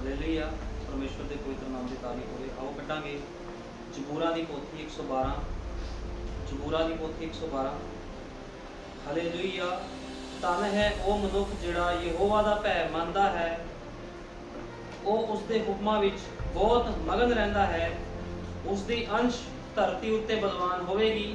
Hallelujah. परमेश्वर के पवित्र नाम की तारीफ होवे। आओ कटांगे जबूरा की पोथी 112, जबूरा की पोथी 112। हालेलुया। धन है वो मनुख जिहड़ा यहोवा दा भय मनदा है, वो उसके हुक्मां विच बहुत मगन रहिंदा है। उसकी अंश धरती उत्ते बलवान होवेगी,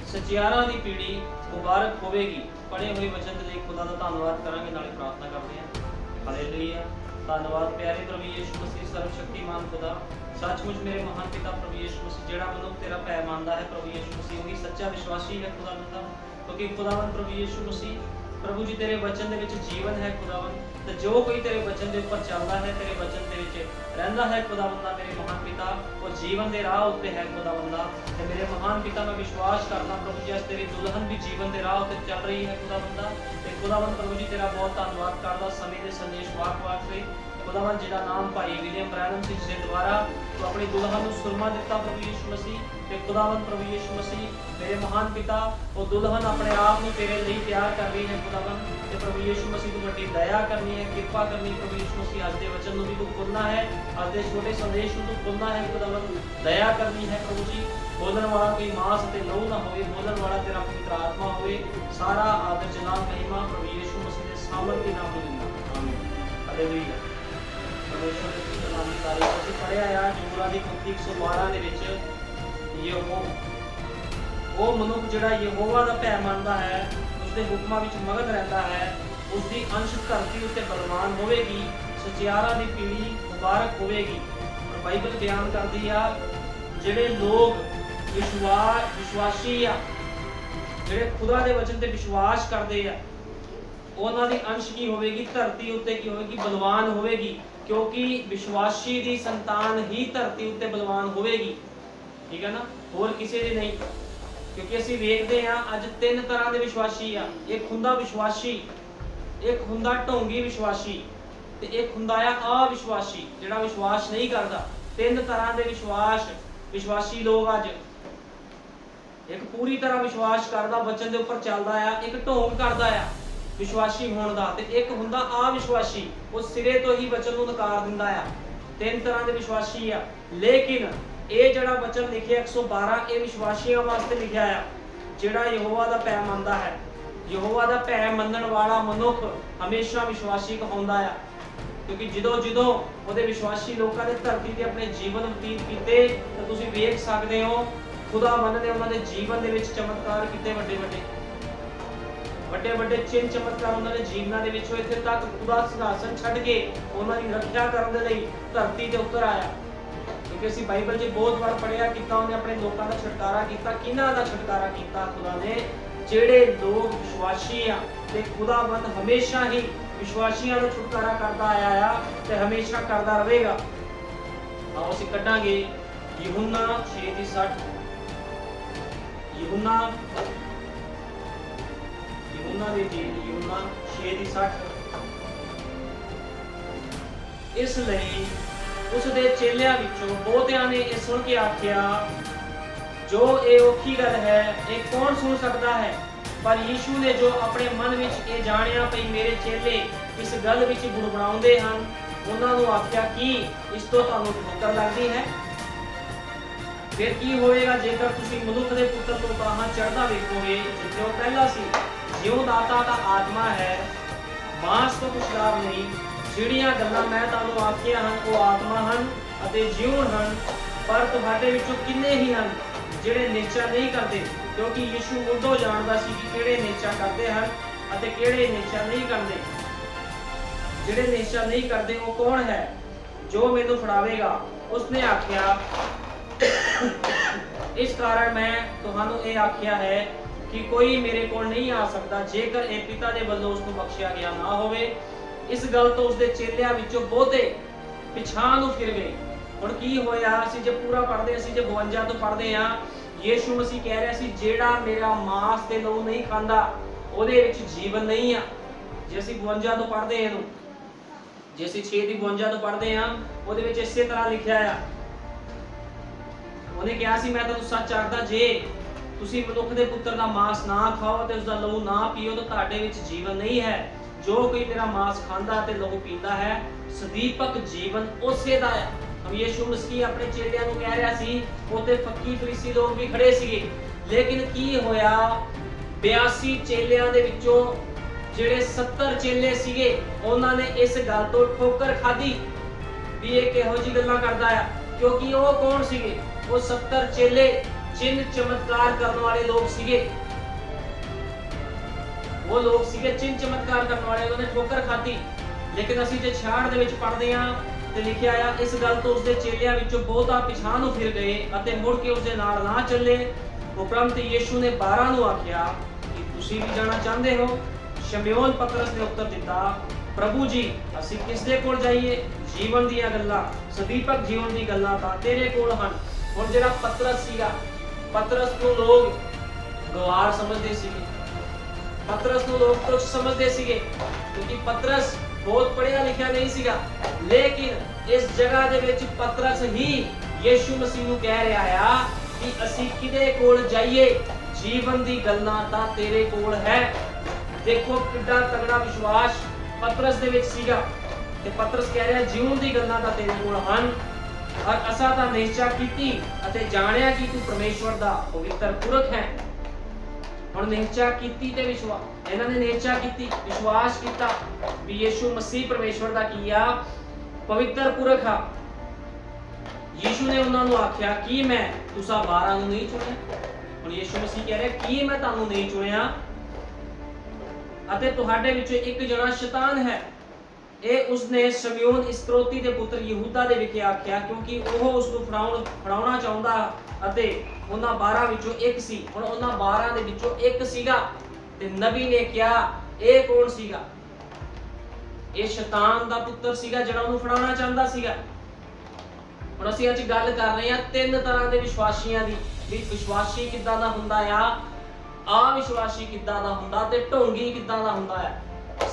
सचियारा की पीढ़ी मुबारक होवेगी। पढ़े हुए वचन के लिए खुदा का धन्यवाद करांगे, नाले प्रार्थना करते हैं। हालेलुया। धन्यवाद प्यारे प्रभु यीशु मसीह, सर्वशक्तिमान खुदा। सचमुच मेरे महान पिता प्रभु यीशु मसीह, जिहड़ा मनुख तेरा भय मानदा है प्रभु यीशु मसीह, वही सच्चा विश्वासी है खुदावंदा। क्योंकि खुदावन प्रभु यीशु मसीह प्रभु जी तेरे वचन दे विच जीवन है खुदावन। तो जो कोई तेरे वचन के उपर चलता है, तेरे वचन के विच रहिंदा है खुदावंदा, मेरे महान पिता वो जीवन के राह उत्ते है खुदावंदा। ते मेरे महान पिता मैं विश्वास करना प्रभु जी अज तेरी दुल्हन भी जीवन के राह उत्ते चल रही है खुदावंदा। ते खुदावन प्रभु जी तेरा बहुत धन्यवाद करदा समय के संदेश वास्ते खुदावन, जिहड़ा नाम भाई विलियम ब्रैनम सिंह जी द्वारा तो अपनी दुल्हन को सुरमा दिता प्रभु यीशु मसीह। ते खुदावन प्रभु यीशु मसीह मेरे महान पिता वो दुल्हन अपने आप को तेरे लिए तैयार कर रही है खुदावन। ते प्रभु यीशु मसीह तू बड़ी दया करनी है, कृपा करनी प्रभु यीशु मसीह। अज के वचन को भी तू खोलना है, अज के छोटे संदेश को तू खोलना है खुदावन। दया करनी है प्रभु जी। बोलने वाला कोई मांस ते लहू ना होवे, बोलने वाला तेरा पवित्र आत्मा होवे। सारा आदर जनाब महिमा प्रभु यीशु मसीह के सामर्थ्य नाम में दिंदा। आमीन। हालेलुया। परमेश्वर के पवित्र नाम की तारीफ। ਅਸੀਂ ਪੜਿਆ ਆ ਜਬੂਰਾ ਦੀ ਪੋਥੀ 112 ਦੇ ਵਿੱਚ ਉਹ ਮਨੁੱਖ ਜਿਹੜਾ ਯਹੋਵਾ ਦਾ ਭੈ ਮੰਨਦਾ ਹੈ, ਉਸਦੇ ਹੁਕਮਾਂ ਵਿੱਚ ਮਗਨ ਰਹਿੰਦਾ ਹੈ, ਉਸਦੀ ਅੰਸ਼ ਧਰਤੀ ਉੱਤੇ ਬਲਵਾਨ ਹੋਵੇਗੀ, ਸਚਿਆਰਾਂ ਦੀ ਪੀੜ੍ਹੀ ਮੁਬਾਰਕ ਹੋਵੇਗੀ। ਬਾਈਬਲ ਬਿਆਨ ਕਰਦੀ ਆ ਜਿਹੜੇ ਲੋਕ ਵਿਸ਼ਵਾਸੀ ਆ, ਜਿਹੜੇ ਖੁਦਾ ਦੇ ਵਚਨ ਤੇ ਵਿਸ਼ਵਾਸ ਕਰਦੇ ਆ, ਉਹਨਾਂ ਦੀ ਅੰਸ਼ ਕੀ ਹੋਵੇਗੀ, ਧਰਤੀ ਉੱਤੇ ਕੀ ਹੋਵੇਗੀ, ਬਲਵਾਨ ਹੋਵੇਗੀ। क्योंकि विश्वासी दी संतान ही धरती उत्ते बलवान होवेगी। ठीक है ना, और किसी दी नहीं। क्योंकि असीं वेखदे हां अज तीन तरह दे विश्वासी आ। एक हुंदा विश्वासी, एक हुंदा ढोंगी विश्वासी, ते एक हुंदा आ अविश्वासी जिहड़ा विश्वास नहीं करदा। तीन तरह दे विश्वासी लोग अज, एक पूरी तरह विश्वास करदा वचन दे उपर चलदा आ, एक ढोंग करदा आ विश्वासी होने का, ते एक हुंदा अविश्वासी, वो सिरे तो ही वचन को नकार दिंदा आ। तीन तरह के विश्वासी आ। लेकिन ये जड़ा वचन लिखे 112 ये विश्वासियों वास्ते लिखा है, जिहड़ा यहोवा दा भय मनदा है। यहोवा दा भय मनण वाला मनुख हमेशा विश्वासी कहलाउंदा है। क्योंकि जो ਉਹਦੇ विश्वासी लोगों ने धरती ते अपने जीवन बतीत कीते, तो तुसीं वेख सकदे हो खुदा मनदे उन्हां दे जीवन दे विच चमत्कार कीते ਵੱਡੇ ਵੱਡੇ ਚਿੰਨ ਚਮਤਕਾਰ ਉਹਨਾਂ ਦੇ ਜੀਵਨਾਂ ਦੇ ਵਿੱਚ ਹੋਏ। ਇੱਥੇ ਤੱਕ ਖੁਦਾ ਸਿੰਘਾਸਨ ਛੱਡ ਕੇ ਉਹਨਾਂ ਦੀ ਰੱਖਿਆ ਕਰਨ ਦੇ ਲਈ ਧਰਤੀ ਤੇ ਉਤਰ ਆਇਆ। ਕਿਉਂਕਿ ਅਸੀਂ ਬਾਈਬਲ 'ਚ ਬਹੁਤ ਵਾਰ ਪੜ੍ਹਿਆ ਕੀਤਾ ਉਹਨੇ ਆਪਣੇ ਲੋਕਾਂ ਦਾ ਛੁਟਕਾਰਾ ਕੀਤਾ। ਕਿਹਨਾਂ ਦਾ ਛੁਟਕਾਰਾ ਕੀਤਾ ਖੁਦਾ ਨੇ? ਜਿਹੜੇ ਲੋਕ ਵਿਸ਼ਵਾਸੀ ਆ। ਤੇ ਖੁਦਾਵੰਦ ਹਮੇਸ਼ਾ ਹੀ ਵਿਸ਼ਵਾਸੀਆਂ ਦਾ ਛੁਟਕਾਰਾ ਕਰਦਾ ਆਇਆ ਆ ਤੇ ਹਮੇਸ਼ਾ ਕਰਦਾ ਰਹੇਗਾ। ਆਓ ਅਸੀਂ ਕੱਢਾਂਗੇ ਯਹੂਨਾ 6:60। ਯਹੂਨਾ ਦੀ ਜੀਵ ਯਹੂਨਾ 6:60। ਇਸ ਲਈ ਉਸ ਦੇ ਚੇਲਿਆਂ ਵਿੱਚੋਂ ਬਹੁਤਿਆਂ ਨੇ ਇਹ ਸੁਣ ਕੇ ਆਖਿਆ, ਜੋ ਇਹ ਔਖੀ ਗੱਲ ਹੈ ਇਹ ਕੌਣ ਸੁਣ ਸਕਦਾ ਹੈ? ਪਰ ਯੀਸ਼ੂ ਨੇ ਜੋ ਆਪਣੇ ਮਨ ਵਿੱਚ ਇਹ ਜਾਣਿਆ ਭਈ ਮੇਰੇ ਚੇਲੇ ਇਸ ਗੱਲ ਵਿੱਚ ਬੁੜਬੜਾਉਂਦੇ ਹਨ, ਉਹਨਾਂ ਨੂੰ ਆਖਿਆ ਕਿ ਇਸ ਤੋਂ ਤੁਹਾਨੂੰ ਠੋਕਰ ਲੱਗਦੀ ਹੈ। ਫਿਰ ਕੀ ਹੋਏਗਾ ਜੇਕਰ ਤੁਸੀਂ ਮਨੁੱਖ ਦੇ ਪੁੱਤਰ ਤੋਂ ਤਾਹਾਂ ਚੜ੍ਹਦਾ ਵੇਖੋਗੇ, ਜਿੱਥੇ ਉਹ ਪਹਿਲਾਂ ਸੀ। ਜਿਉਂਦਾਤਾ ਤਾਂ ਆਤਮਾ ਹੈ, ਮਾਸ ਤੋਂ ਕੁਛ ਲਾਭ ਨਹੀਂ। ਜਿਹੜੀਆਂ ਗੱਲਾਂ ਮੈਂ ਤੁਹਾਨੂੰ ਆਖੀਆਂ ਹਨ ਉਹ ਆਤਮਾ ਹਨ ਅਤੇ ਜੀਵਨ ਹਨ। ਪਰ ਤੁਹਾਡੇ ਵਿੱਚੋਂ ਕਿੰਨੇ ਹੀ ਹਨ ਜਿਹੜੇ ਨੇਚਾ ਨਹੀਂ ਕਰਦੇ। ਕਿਉਂਕਿ ਯਿਸੂ ਉਦੋਂ ਜਾਣਦਾ ਸੀ ਕਿ ਕਿਹੜੇ ਨੇਚਾ ਕਰਦੇ ਹਨ ਅਤੇ ਕਿਹੜੇ ਨੇਚਾ ਨਹੀਂ ਕਰਦੇ। ਜਿਹੜੇ ਨੇਚਾ ਨਹੀਂ ਕਰਦੇ ਉਹ ਕੌਣ ਹੈ? ਜੋ ਮੈਨੂੰ ਫੜਾਵੇਗਾ। ਉਸਨੇ ਆਖਿਆ, ਇਸ ਕਾਰਨ ਮੈਂ ਤੁਹਾਨੂੰ ਇਹ ਆਖਿਆ ਹੈ कि कोई मेरे को नहीं आ सकता जेकर ये पिता दे वल्लों उसको बख्शिया गया ना होवे। इस गल तो उसके चेलियां विचों बहुते पिछां नूं फिर गए। हुण की होया, असीं जे पूरा पढ़दे, असीं जे 52 तो पढ़दे हां, यीशु मसीह कह रहा सी जेड़ा मेरा मांस ते लहू नहीं खांदा ओहदे विच जीवन नहीं आ। जे असीं 52 तो पढ़दे इहनूं, जे असीं 6:52 तो पढ़दे हां, ओहदे विच इसे तरह लिखिया आ। ਉਹਨੇ ਕਿਹਾ ਸੀ ਮੈਂ ਤੁਹਾਨੂੰ ਸੱਚ ਆਖਦਾ, ਜੇ ਤੁਸੀਂ ਮਨੁੱਖ ਦੇ ਪੁੱਤਰ ਦਾ ਮਾंस ਨਾ ਖਾਓ ਤੇ ਉਸ ਦਾ ਲਹੂ ਨਾ ਪੀਓ ਤਾਂ ਤੁਹਾਡੇ ਵਿੱਚ ਜੀਵਨ ਨਹੀਂ ਹੈ। जो कोई मेरा मांस खांदा ते लहू पींदा है सदीपक जीवन उसे दा है। हम यीशु मसीह अपने चेलियां नूं कह रहा सी, उत्ते फकीर फरीसी लोग भी खड़े सीगे, लेकिन की होया 82 चेलियां दे विचों ਜਿਹੜੇ 70 चेले सीगे ਉਹਨਾਂ ने इस गल तो ठोकर खाधी भी ये किहो जी गल्लां करदा है, क्योंकि वो कौन सीगे? वो 70 चेले चिन्ह चमत्कार करने वाले लोग सीगे, वो लोग सीगे चिन्ह चमत्कार करने वाले, उन्होंने ठोकर खाधी। लेकिन ਅਸੀਂ ਜੇ 66 ਦੇ ਵਿੱਚ ਪੜ੍ਹਦੇ ਹਾਂ ਤੇ ਲਿਖਿਆ ਆ ਇਸ ਗੱਲ ਤੋਂ ਉਸਦੇ ਚੇਲਿਆਂ ਵਿੱਚੋਂ ਬਹੁਤਾ ਪਿਛਾਂਹ ਨੂੰ ਫਿਰ ਗਏ ਅਤੇ ਮੁੜ ਕੇ ਉਸਦੇ ਨਾਲ ਨਾ ਚੱਲੇ। ਉਪਰੰਤ ਯੀਸ਼ੂ ਨੇ 12 ਨੂੰ ਆਖਿਆ ਕਿ ਤੁਸੀਂ ਵੀ ਜਾਣਾ ਚਾਹੁੰਦੇ ਹੋ? ਸ਼ਮਯੋਨ ਪਤਰਸ ਨੇ ਉੱਤਰ ਦਿੱਤਾ, ਪ੍ਰਭੂ ਜੀ ਅਸੀਂ ਕਿਸ ਦੇ ਕੋਲ ਜਾਈਏ? ਜੀਵਨ ਦੀਆਂ ਗੱਲਾਂ, ਸਦੀਪਕ ਜੀਵਨ ਦੀ ਗੱਲਾਂ ਤਾਂ ਤੇਰੇ ਕੋਲ ਹਨ। ਹੁਣ ਜਿਹੜਾ ਪਤਰਸ ਸੀਗਾ, ਪਤਰਸ ਨੂੰ ਲੋਕ ਗਵਾਰ ਸਮਝਦੇ ਸੀਗੇ, ਪਤਰਸ ਨੂੰ ਲੋਕ ਤੁੱਛ ਸਮਝਦੇ ਸੀਗੇ, ਕਿਉਂਕਿ ਪਤਰਸ ਬਹੁਤ ਪੜ੍ਹਿਆ ਲਿਖਿਆ ਨਹੀਂ ਸੀਗਾ। ਲੇਕਿਨ ਇਸ ਜਗ੍ਹਾ ਦੇ ਵਿੱਚ ਪਤਰਸ ਹੀ ਯੀਸ਼ੂ ਮਸੀਹ ਨੂੰ ਕਹਿ ਰਿਹਾ ਆ ਕਿ ਅਸੀਂ ਕਿਹਦੇ ਕੋਲ ਜਾਈਏ? ਜੀਵਨ ਦੀ ਗੱਲਾਂ ਤਾਂ ਤੇਰੇ ਕੋਲ ਹੈ। ਦੇਖੋ ਕਿੰਨਾ ਤਗੜਾ ਵਿਸ਼ਵਾਸ ਪਤਰਸ ਦੇ ਵਿੱਚ ਸੀਗਾ ਤੇ ਪਤਰਸ ਕਹਿ ਰਿਹਾ ਜੀਵਨ ਦੀ ਗੱਲਾਂ ਤਾਂ ਤੇਰੇ ਕੋਲ ਹਨ, ਔਰ ਅਸਾਂ ਤਾਂ ਨਿਸ਼ਚਾ ਕੀਤੀ ਅਤੇ ਜਾਣਿਆ ਕਿ ਤੂੰ ਪਰਮੇਸ਼ਵਰ ਦਾ ਪਵਿੱਤਰ ਪੁਰਖ ਹੈ। ਹੁਣ ਨਿਸ਼ਚਾ ਕੀਤੀ ਤੇ ਵਿਸ਼ਵਾਸ, ਇਹਨਾਂ ਨੇ ਨਿਸ਼ਚਾ ਕੀਤੀ, ਵਿਸ਼ਵਾਸ ਕੀਤਾ ਵੀ ਯੀਸ਼ੂ ਮਸੀਹ ਪਰਮੇਸ਼ਵਰ ਦਾ ਕੀ ਆ? ਪਵਿੱਤਰ ਪੁਰਖ ਆ। ਯੀਸ਼ੂ ਨੇ ਉਹਨਾਂ ਨੂੰ ਆਖਿਆ ਕਿ ਮੈਂ ਤੁਸੀਂ 12 ਨੂੰ ਨਹੀਂ ਚੁਣਿਆ। ਹੁਣ ਯੀਸ਼ੂ ਮਸੀਹ ਕਹਿ ਰਿਹਾ ਕਿ ਮੈਂ ਤੁਹਾਨੂੰ ਨਹੀਂ ਚੁਣਿਆ ਅਤੇ ਤੁਹਾਡੇ ਵਿੱਚੋਂ ਇੱਕ ਜਣਾ ਸ਼ੈਤਾਨ ਹੈ। ਇਹ ਉਸਨੇ ਸ਼ਮਯੋਨ ਇਸਕਰੋਤੀ ਦੇ ਪੁੱਤਰ ਯਹੂਦਾ ਦੇ ਵਿਖੇ ਆਖਿਆ, ਕਿਉਂਕਿ ਉਹ ਉਸ ਨੂੰ ਫੜਾਉਣਾ ਚਾਹੁੰਦਾ ਅਤੇ ਉਹਨਾਂ 12 ਵਿੱਚੋਂ ਇੱਕ ਸੀ। ਹੁਣ ਉਹਨਾਂ 12 ਦੇ ਵਿੱਚੋਂ ਇੱਕ ਸੀਗਾ ਤੇ ਨਬੀ ਨੇ ਕਿਹਾ ਇਹ ਕੌਣ ਸੀਗਾ? ਇਹ ਸ਼ੈਤਾਨ ਦਾ ਪੁੱਤਰ ਸੀਗਾ ਜਿਹੜਾ ਉਹਨੂੰ ਫੜਾਉਣਾ ਚਾਹੁੰਦਾ ਸੀਗਾ। ਹੁਣ ਅਸੀਂ ਅੱਜ ਗੱਲ ਕਰ ਰਹੇ ਹਾਂ ਤਿੰਨ ਤਰ੍ਹਾਂ ਦੇ ਵਿਸ਼ਵਾਸੀਆਂ ਦੀ, ਵੀ ਵਿਸ਼ਵਾਸੀ ਕਿੱਦਾਂ ਦਾ ਹੁੰਦਾ ਆ, ਅਵਿਸ਼ਵਾਸੀ ਕਿੱਦਾਂ ਦਾ ਹੁੰਦਾ ਤੇ ਢੋਂਗੀ ਕਿੱਦਾਂ ਦਾ ਹੁੰਦਾ ਹੈ।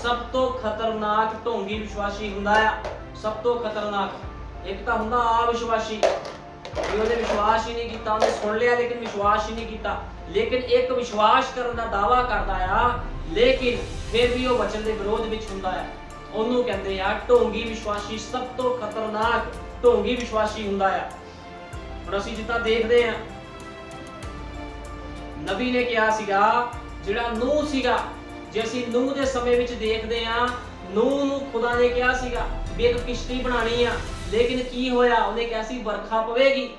ਸਭ ਤੋਂ ਖਤਰਨਾਕ ਢੋਂਗੀ ਵਿਸ਼ਵਾਸੀ ਹੁੰਦਾ ਆ, ਸਭ ਤੋਂ ਖਤਰਨਾਕ। ਇੱਕ ਤਾਂ ਹੁੰਦਾ ਅਵਿਸ਼ਵਾਸੀ, ਕਿ ਉਹਨੇ ਵਿਸ਼ਵਾਸ ਹੀ ਨਹੀਂ ਕੀਤਾ, ਉਹਨੇ ਸੁਣ ਲਿਆ ਲੇਕਿਨ ਵਿਸ਼ਵਾਸ ਹੀ ਨਹੀਂ ਕੀਤਾ। ਲੇਕਿਨ ਇੱਕ ਵਿਸ਼ਵਾਸ ਕਰਨ ਦਾ ਦਾਵਾ ਕਰਦਾ ਆ ਲੇਕਿਨ ਫਿਰ ਵੀ ਉਹ ਵਚਨ ਦੇ ਵਿਰੋਧ ਵਿੱਚ ਹੁੰਦਾ ਆ, ਉਹਨੂੰ ਕਹਿੰਦੇ ਆ ਢੋਂਗੀ ਵਿਸ਼ਵਾਸੀ। ਸਭ ਤੋਂ ਖਤਰਨਾਕ ਢੋਂਗੀ ਵਿਸ਼ਵਾਸੀ ਹੁੰਦਾ ਆ। ਹੁਣ ਅਸੀਂ ਜਿੱਦਾਂ ਦੇਖਦੇ ਆ ਨਬੀ ਨੇ ਕਿਹਾ ਸੀਗਾ ਜਿਹੜਾ ਨੂਹ ਸੀਗਾ, ਜੇ ਅਸੀਂ ਨੂਹ ਦੇ ਸਮੇਂ ਵਿੱਚ ਦੇਖਦੇ ਆ, ਨੂਹ ਨੂੰ ਖੁਦਾ ਨੇ ਕਿਹਾ ਸੀਗਾ ਵੀ ਇੱਕ ਕਿਸ਼ਤੀ ਬਣਾਣੀ ਆ, ਲੇਕਿਨ ਕੀ ਹੋਇਆ? ਉਹਨੇ ਕਿਹਾ ਸੀ ਵਰਖਾ ਪਵੇਗੀ,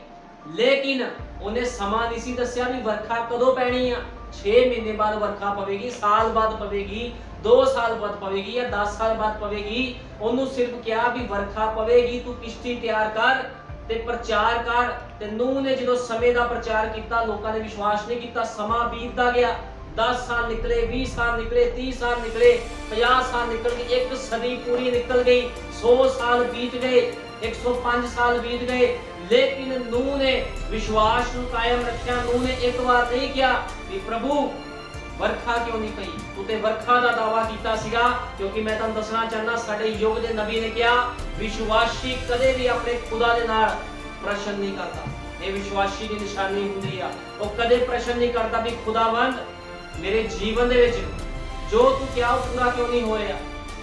ਲੇਕਿਨ ਉਹਨੇ ਸਮਾਂ ਨਹੀਂ ਸੀ ਦੱਸਿਆ ਵੀ ਵਰਖਾ ਕਦੋਂ ਪੈਣੀ ਆ। 6 ਮਹੀਨੇ ਬਾਅਦ ਵਰਖਾ ਪਵੇਗੀ, ਸਾਲ ਬਾਅਦ ਪਵੇਗੀ, 2 ਸਾਲ ਬਾਅਦ ਪਵੇਗੀ ਜਾਂ 10 ਸਾਲ ਬਾਅਦ ਪਵੇਗੀ। ਉਹਨੂੰ ਸਿਰਫ ਕਿਹਾ ਵੀ ਵਰਖਾ ਪਵੇਗੀ, ਤੂੰ ਕਿਸ਼ਤੀ ਤਿਆਰ ਕਰ ਤੇ ਪ੍ਰਚਾਰ ਕਰ। ਤੇ ਨੂਹ ਨੇ ਜਦੋਂ ਸਮੇਂ ਦਾ ਪ੍ਰਚਾਰ ਕੀਤਾ ਲੋਕਾਂ ਨੇ ਵਿਸ਼ਵਾਸ ਨਹੀਂ ਕੀਤਾ। ਸਮਾਂ ਬੀਤਦਾ ਗਿਆ, 10 ਸਾਲ ਨਿਕਲੇ, 20 ਸਾਲ ਨਿਕਲੇ, 30 ਸਾਲ ਨਿਕਲੇ, 50 ਸਾਲ ਨਿਕਲ ਗਏ, ਇੱਕ ਸਦੀ ਪੂਰੀ ਨਿਕਲ ਗਈ, 100 ਸਾਲ ਬੀਤ ਗਏ, 105 ਸਾਲ ਬੀਤ ਗਏ। ਲੇਕਿਨ ਨੂਹ ਨੇ ਵਿਸ਼ਵਾਸ ਨੂੰ ਕਾਇਮ ਰੱਖਿਆ। ਨੂਹ ਨੇ ਇੱਕ ਵਾਰ ਨਹੀਂ ਕਿਹਾ ਵੀ ਪ੍ਰਭੂ ਵਰਖਾ ਕਿਉਂ ਨਹੀਂ ਪਈ, ਤੂੰ ਤੇ ਵਰਖਾ ਦਾ ਦਾਵਾ ਕੀਤਾ ਸੀਗਾ। ਕਿਉਂਕਿ ਮੈਂ ਤੁਹਾਨੂੰ ਦੱਸਣਾ ਚਾਹੁੰਦਾ ਸਾਡੇ ਯੁੱਗ ਦੇ ਨਬੀ ਨੇ ਕਿਹਾ ਵਿਸ਼ਵਾਸੀ ਕਦੇ ਵੀ ਆਪਣੇ ਖੁਦਾ ਦੇ ਨਾਲ ਪ੍ਰਸ਼ਨ ਨਹੀਂ ਕਰਦਾ। ਇਹ ਵਿਸ਼ਵਾਸੀ ਦੀ ਨਿਸ਼ਾਨੀ ਹੁੰਦੀ ਆ। ਉਹ ਕਦੇ ਪ੍ਰਸ਼ਨ ਨਹੀਂ ਕਰਦਾ ਵੀ ਖੁਦਾਵੰਦ ਮੇਰੇ ਜੀਵਨ ਦੇ ਵਿੱਚ ਜੋ ਤੂੰ ਕਿਹਾ ਉਹ ਪੂਰਾ ਕਿਉਂ ਨਹੀਂ ਹੋ ਰਿਹਾ।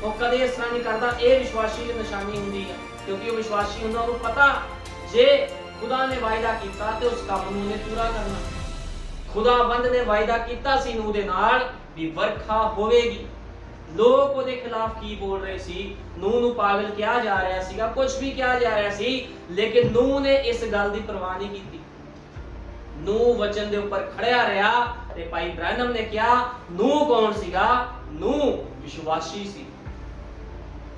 ਉਹ ਕਦੇ ਇਸ ਤਰ੍ਹਾਂ ਨਹੀਂ ਕਰਦਾ। ਇਹ ਵਿਸ਼ਵਾਸੀ ਦੀ ਨਿਸ਼ਾਨੀ ਹੁੰਦੀ ਆ, ਕਿਉਂਕਿ ਉਹ ਵਿਸ਼ਵਾਸੀ ਹੁੰਦਾ, ਉਹਨੂੰ ਪਤਾ ਜੇ ਖੁਦਾ ਨੇ ਵਾਅਦਾ ਕੀਤਾ ਤੇ ਉਸ ਕੰਮ ਨੂੰ ਉਹਨੇ ਪੂਰਾ ਕਰਨਾ। ਖੁਦਾਵੰਦ ਨੇ ਵਾਅਦਾ ਕੀਤਾ ਸੀ ਨੂਹ ਦੇ ਨਾਲ ਵੀ ਵਰਖਾ ਹੋਵੇਗੀ। ਲੋਕ ਉਹਦੇ ਖਿਲਾਫ ਕੀ ਬੋਲ ਰਹੇ ਸੀ? ਨੂਹ ਨੂੰ ਪਾਗਲ ਕਿਹਾ ਜਾ ਰਿਹਾ ਸੀਗਾ, ਕੁਝ ਵੀ ਕਿਹਾ ਜਾ ਰਿਹਾ ਸੀ, ਲੇਕਿਨ ਨੂਹ ਨੇ ਇਸ ਗੱਲ ਦੀ ਪਰਵਾਹ ਨਹੀਂ ਕੀਤੀ। ਨੂਹ ਵਚਨ ਦੇ ਉੱਪਰ ਖੜਿਆ ਰਿਹਾ। ਤੇ ਭਾਈ ਬ੍ਰੈਨਮ ਨੇ ਕਿਹਾ ਨੂਹ ਕੌਣ ਸੀਗਾ? ਨੂਹ ਵਿਸ਼ਵਾਸੀ ਸੀ,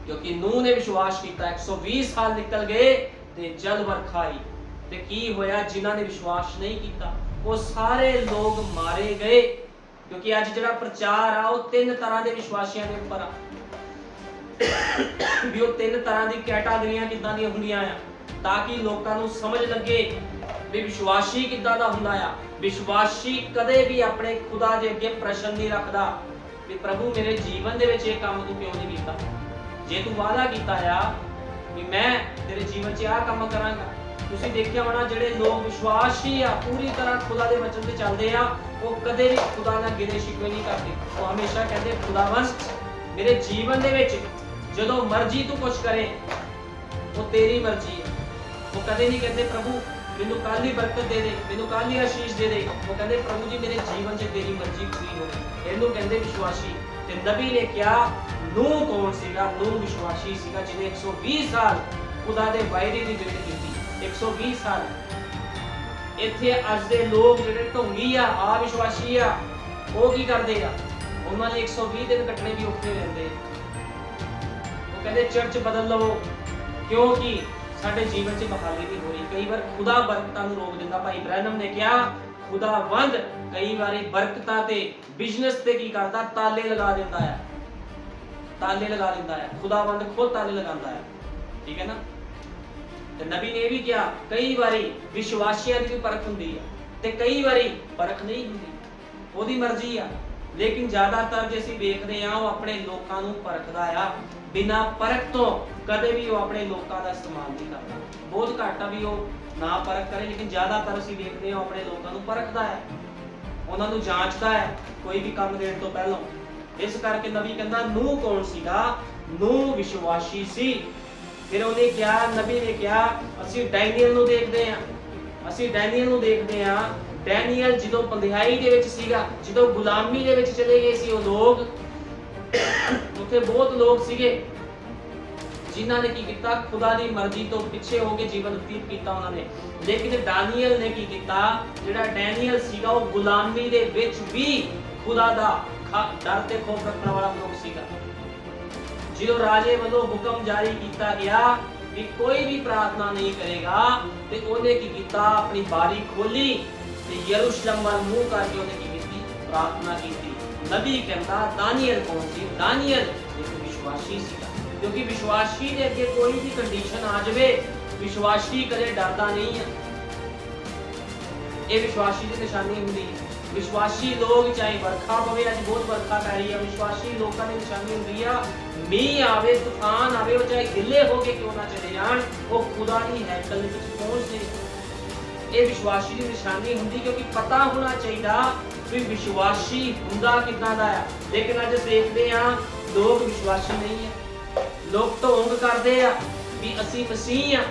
ਕਿਉਂਕਿ ਨੂਹ ਨੇ ਵਿਸ਼ਵਾਸ ਕੀਤਾ। 120 ਸਾਲ ਨਿਕਲ ਗਏ ਤੇ ਜਲ ਵਰਖਾ ਆਈ। ਤੇ ਕੀ ਹੋਇਆ? ਜਿਨ੍ਹਾਂ ਨੇ ਵਿਸ਼ਵਾਸ ਨਹੀਂ ਕੀਤਾ ਉਹ ਸਾਰੇ ਲੋਕ ਮਾਰੇ ਗਏ। ਕਿਉਂਕਿ ਅੱਜ ਜਿਹੜਾ ਪ੍ਰਚਾਰ ਆ ਉਹ ਤਿੰਨ ਤਰ੍ਹਾਂ ਦੇ ਵਿਸ਼ਵਾਸੀਆਂ ਦੇ ਉੱਪਰ ਆ ਵੀ ਉਹ ਤਿੰਨ ਤਰ੍ਹਾਂ ਦੀ ਕੈਟਾਗਰੀਆਂ ਕਿੱਦਾਂ ਦੀਆਂ ਹੁੰਦੀਆਂ ਆ, ਤਾਂ ਕਿ ਲੋਕਾਂ ਨੂੰ ਸਮਝ ਲੱਗੇ ਵੀ ਵਿਸ਼ਵਾਸੀ ਕਿੱਦਾਂ ਦਾ ਹੁੰਦਾ ਆ। ਵਿਸ਼ਵਾਸੀ ਕਦੇ ਵੀ ਆਪਣੇ ਖੁਦਾ ਦੇ ਅੱਗੇ ਪ੍ਰਸ਼ਨ ਨਹੀਂ ਰੱਖਦਾ ਵੀ ਪ੍ਰਭੂ ਮੇਰੇ ਜੀਵਨ ਦੇ ਵਿੱਚ ਇਹ ਕੰਮ ਤੂੰ ਕਿਉਂ ਨਹੀਂ ਕੀਤਾ। ਜੇ ਤੂੰ ਵਾਅਦਾ ਕੀਤਾ ਆ ਵੀ ਮੈਂ ਤੇਰੇ ਜੀਵਨ 'ਚ ਆਹ ਕੰਮ ਕਰਾਂਗਾ। ਤੁਸੀਂ ਦੇਖਿਆ ਹੋਣਾ ਜਿਹੜੇ ਲੋਕ ਵਿਸ਼ਵਾਸੀ ਆ, ਪੂਰੀ ਤਰ੍ਹਾਂ ਖੁਦਾ ਦੇ ਵਚਨ ਤੇ ਚੱਲਦੇ ਆ, ਉਹ ਕਦੇ ਵੀ ਖੁਦਾ ਨਾਲ ਗਿਲੇ ਸ਼ਿਕਵੇ ਨਹੀਂ ਕਰਦੇ। ਉਹ ਹਮੇਸ਼ਾ ਕਹਿੰਦੇ ਖੁਦਾਵੰਦ मेरे जीवन दे विच जदों मर्जी तू कुछ करे वो तेरी मर्जी है। वो कदे नहीं कहते प्रभु मैनू कल ही बरकत दे दे, मैनू कल ही आशीष दे दे। वो कहते प्रभु जी मेरे जीवन च तेरी मर्जी पूरी होवे। इहनू कहंदे विश्वासी। ते नबी ने क्या नूह कौन सीगा? नूह विश्वासी सीगा जिन्हें 120 साल खुदा दे वायदे दी वेट कीती। 120 साल इत्थे अज दे लोग जिहड़े ढोंगी आ विश्वासी आ वो की करदे आ? उन्हां ने 120 दिन कटने भी औखे रहंदे। वो कहंदे चर्च बदल लवो क्योंकि साडे जीवन च बहाली नहीं हो रही। कई बार खुदा बरकतां नूं रोक दिंदा। भाई ब्रैनम ने क्या खुदावंद कई बारी बरकतां ते बिजनेस ते की करदा? ताले लगा दिंदा है, ताले लगा दिंदा है। खुदावंद खुद ताले लगांदा है, ठीक है ना। ते नबी ने भी क्या कई बारी विश्वासियां दी भी परख हुंदी है ते कई बारी परख नहीं हुंदी, ओदी मर्जी आ। लेकिन ज्यादातर जे असीं वेखदे आ वो अपने लोकां नूं परखदा आ, बिना परख तो कदे भी वो अपने लोकां दा इस्तेमाल नहीं करदा। बहुत घट आ भी वो ना परख करे, लेकिन ज्यादातर असीं वेखदे आ अपने लोकां नूं परखदा है, उन्हां नूं जांचदा है कोई भी काम देण तो पहलों। इस करके नबी कहंदा नूह कौन सीगा? नूह विश्वासी सी। फिर उहने क्या नबी ने क्या असीं डैनियल नूं देखदे आ, असीं डैनियल नूं देखदे आ। डैनियल जदों बंदिहाई दे विच सीगा, जदों गुलामी दे विच चले गए सी वो लोग, उत्थे बहुत लोग सीगे जिन्हां ने की कीता खुदा दी मर्जी तो पीछे हो के जीवन व्यतीत कीता उन्हां ने। लेकिन दानियल ने की कीता? जेड़ा डैनियल सीगा वो गुलामी दे विच भी खुदा दा डर ते खौफ रखने वाला लोग सीगा। जो राजे वालों हुक्म जारी किया गया कि कोई भी प्रार्थना नहीं करेगा ते ओने की कीता? अपनी बारी खोली ते यरूशलेम वाल मुंह करके ओने की कीती? प्रार्थना कीती। नबी कहता दानियल कौन सी? दानियल एक विश्वासी सीगा। क्योंकि विश्वासी दे अगे कोई भी कंडीशन आ जावे विश्वासी कदे डरदा नहीं है। ये विश्वासी की निशानी हुंदी है। विश्वासी लोग चाहे बरखा पवे, अज बहुत बरखा पै रही है, विश्वासी लोगों की निशानी हुंदी है मीह आवे तूफान आवे वो चाहे गिले होके क्यों ना चले जान वो खुदा दी हैकल विच पहुंचदे। ये विश्वासी की निशानी हुंदी क्योंकि पता होना चाहिए कि विश्वासी हुंदा किदां दा है। लेकिन अज देखते हैं लोग विश्वासी नहीं है, लोग ढोंग करते हैं भी असी मसीह हाँ।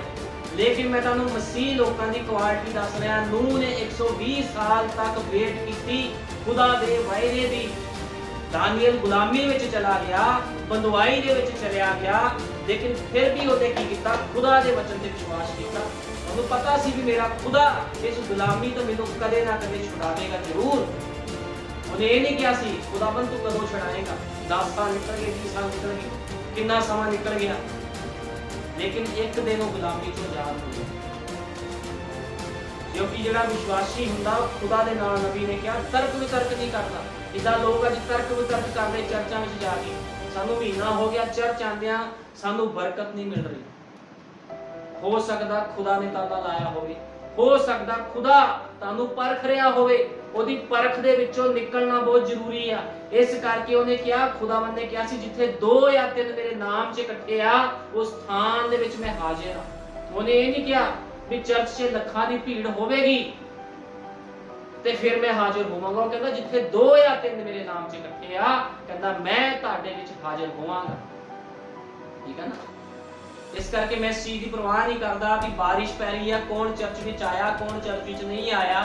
लेकिन मैं तुहानू मसीह लोगों की क्वालिटी दस रहा। नूह ने 120 साल तक वेट की खुदा दे वायदे दी। दानियल गुलामी विच चला गया, बंदवाई दे विच चलिया गया, लेकिन फिर भी उहने की कीता? खुदा दे वचन ते विश्वास कीता। उहनू पता सी कि मेरा खुदा इस गुलामी तो मैनू कदे ना कदे छुड़ावेगा जरूर। उहने ये नहीं कहा सी खुदाबंद तू कदों छुड़ाएगा? 10 साल निकल गए, 20 साल निकल गए, कितना समा निकल गया, लेकिन एक दिन वो गुलामी चों आजाद हो गया। क्योंकि जिहड़ा विश्वासी हुंदा खुदा दे नाल नबी ने कहा तर्क वितर्क नहीं करता। इदा लोग अज तर्क वितर्क करदे चर्चां विच जाके, सानू महीना हो गया चर्च आंदियां सानू बरकत नहीं मिल रही। हो सकदा खुदा ने ताला लाया होवे, हो सकदा खुदा तानू परख रहा होवे, ओदी परख दे विचों निकलना बहुत जरूरी आ। इस करके उहने कहा खुदावंद ने कहा सी जिथे 2 या 3 मेरे नाम च इकट्ठे आ उस स्थान दे विच मैं हाजिर हां। उहने ये नहीं कहा भी चर्च च लखां दी भीड़ होवेगी ते फिर मैं हाजिर होवांगा। वो कहंदा जिथे 2 या 3 मेरे नाम च इकट्ठे आ कहंदा मैं तुहाडे विच हाजिर होवांगा। ठीक है ना। इस करके मैं इस चीज की परवाह नहीं करता कि बारिश पै रही है कौन चर्च विच आया कौन चर्च विच नहीं आया।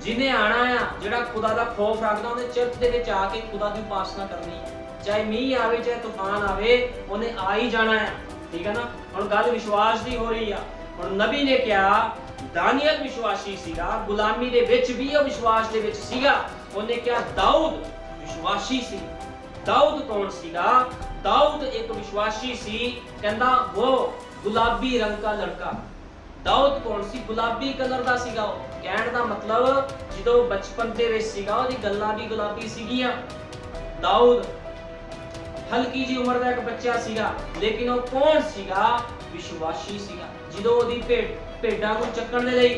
जिन्हें आना है जिहड़ा खुदा दा खौफ रखदा उहने चर्च दे विच आके खुदा दी उपासना करनी है। चाहे मीह आवे चाहे तूफान आवे उहने आ ही जाना है। ठीक है ना। हुण गल विश्वास दी हो रही है। हुण नबी ने कहा दानियल विश्वासी सीगा, गुलामी दे विच भी वो विश्वास दे विच सीगा। उहने कहा दाऊद विश्वासी सी। दाऊद कौन सीगा? दाऊद एक विश्वासी सी। कहंदा वो गुलाबी रंग का लड़का। दाऊद कौन सी? गुलाबी कलर दा सीगा। कहण दा मतलब जदों बचपन दे विच सीगा ओदी गल्लां भी गुलाबी सीगियां। दाऊद हल्की जी उम्र दा एक बच्चा सीगा, लेकिन वो कौन सीगा? विश्वासी सीगा। जदों ओदी भेडां नूं चक्कण दे लई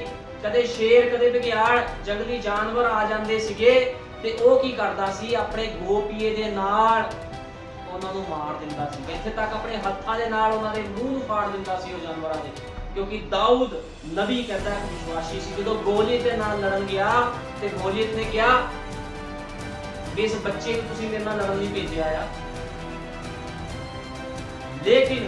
कदे शेर कदे बघियाड़ जंगली जानवर आ जांदे सीगे ते ओ की करदा सी अपने गोपीए दे नाल उन्हां नूं मार दिंदा सी। इत्थे तक अपने हत्थां दे नाल उन्हां दे मूंह नूं फाड़ दिंदा सी ओ जानवरां दे। क्योंकि दाऊद नबी कहता है विश्वासी सी। जदों गोलियत दे नाल लड़न गया ते गोलियत ने कहा इस बच्चे को तुसीं मेरे नाल लड़न नहीं भेजिया आ, लेकिन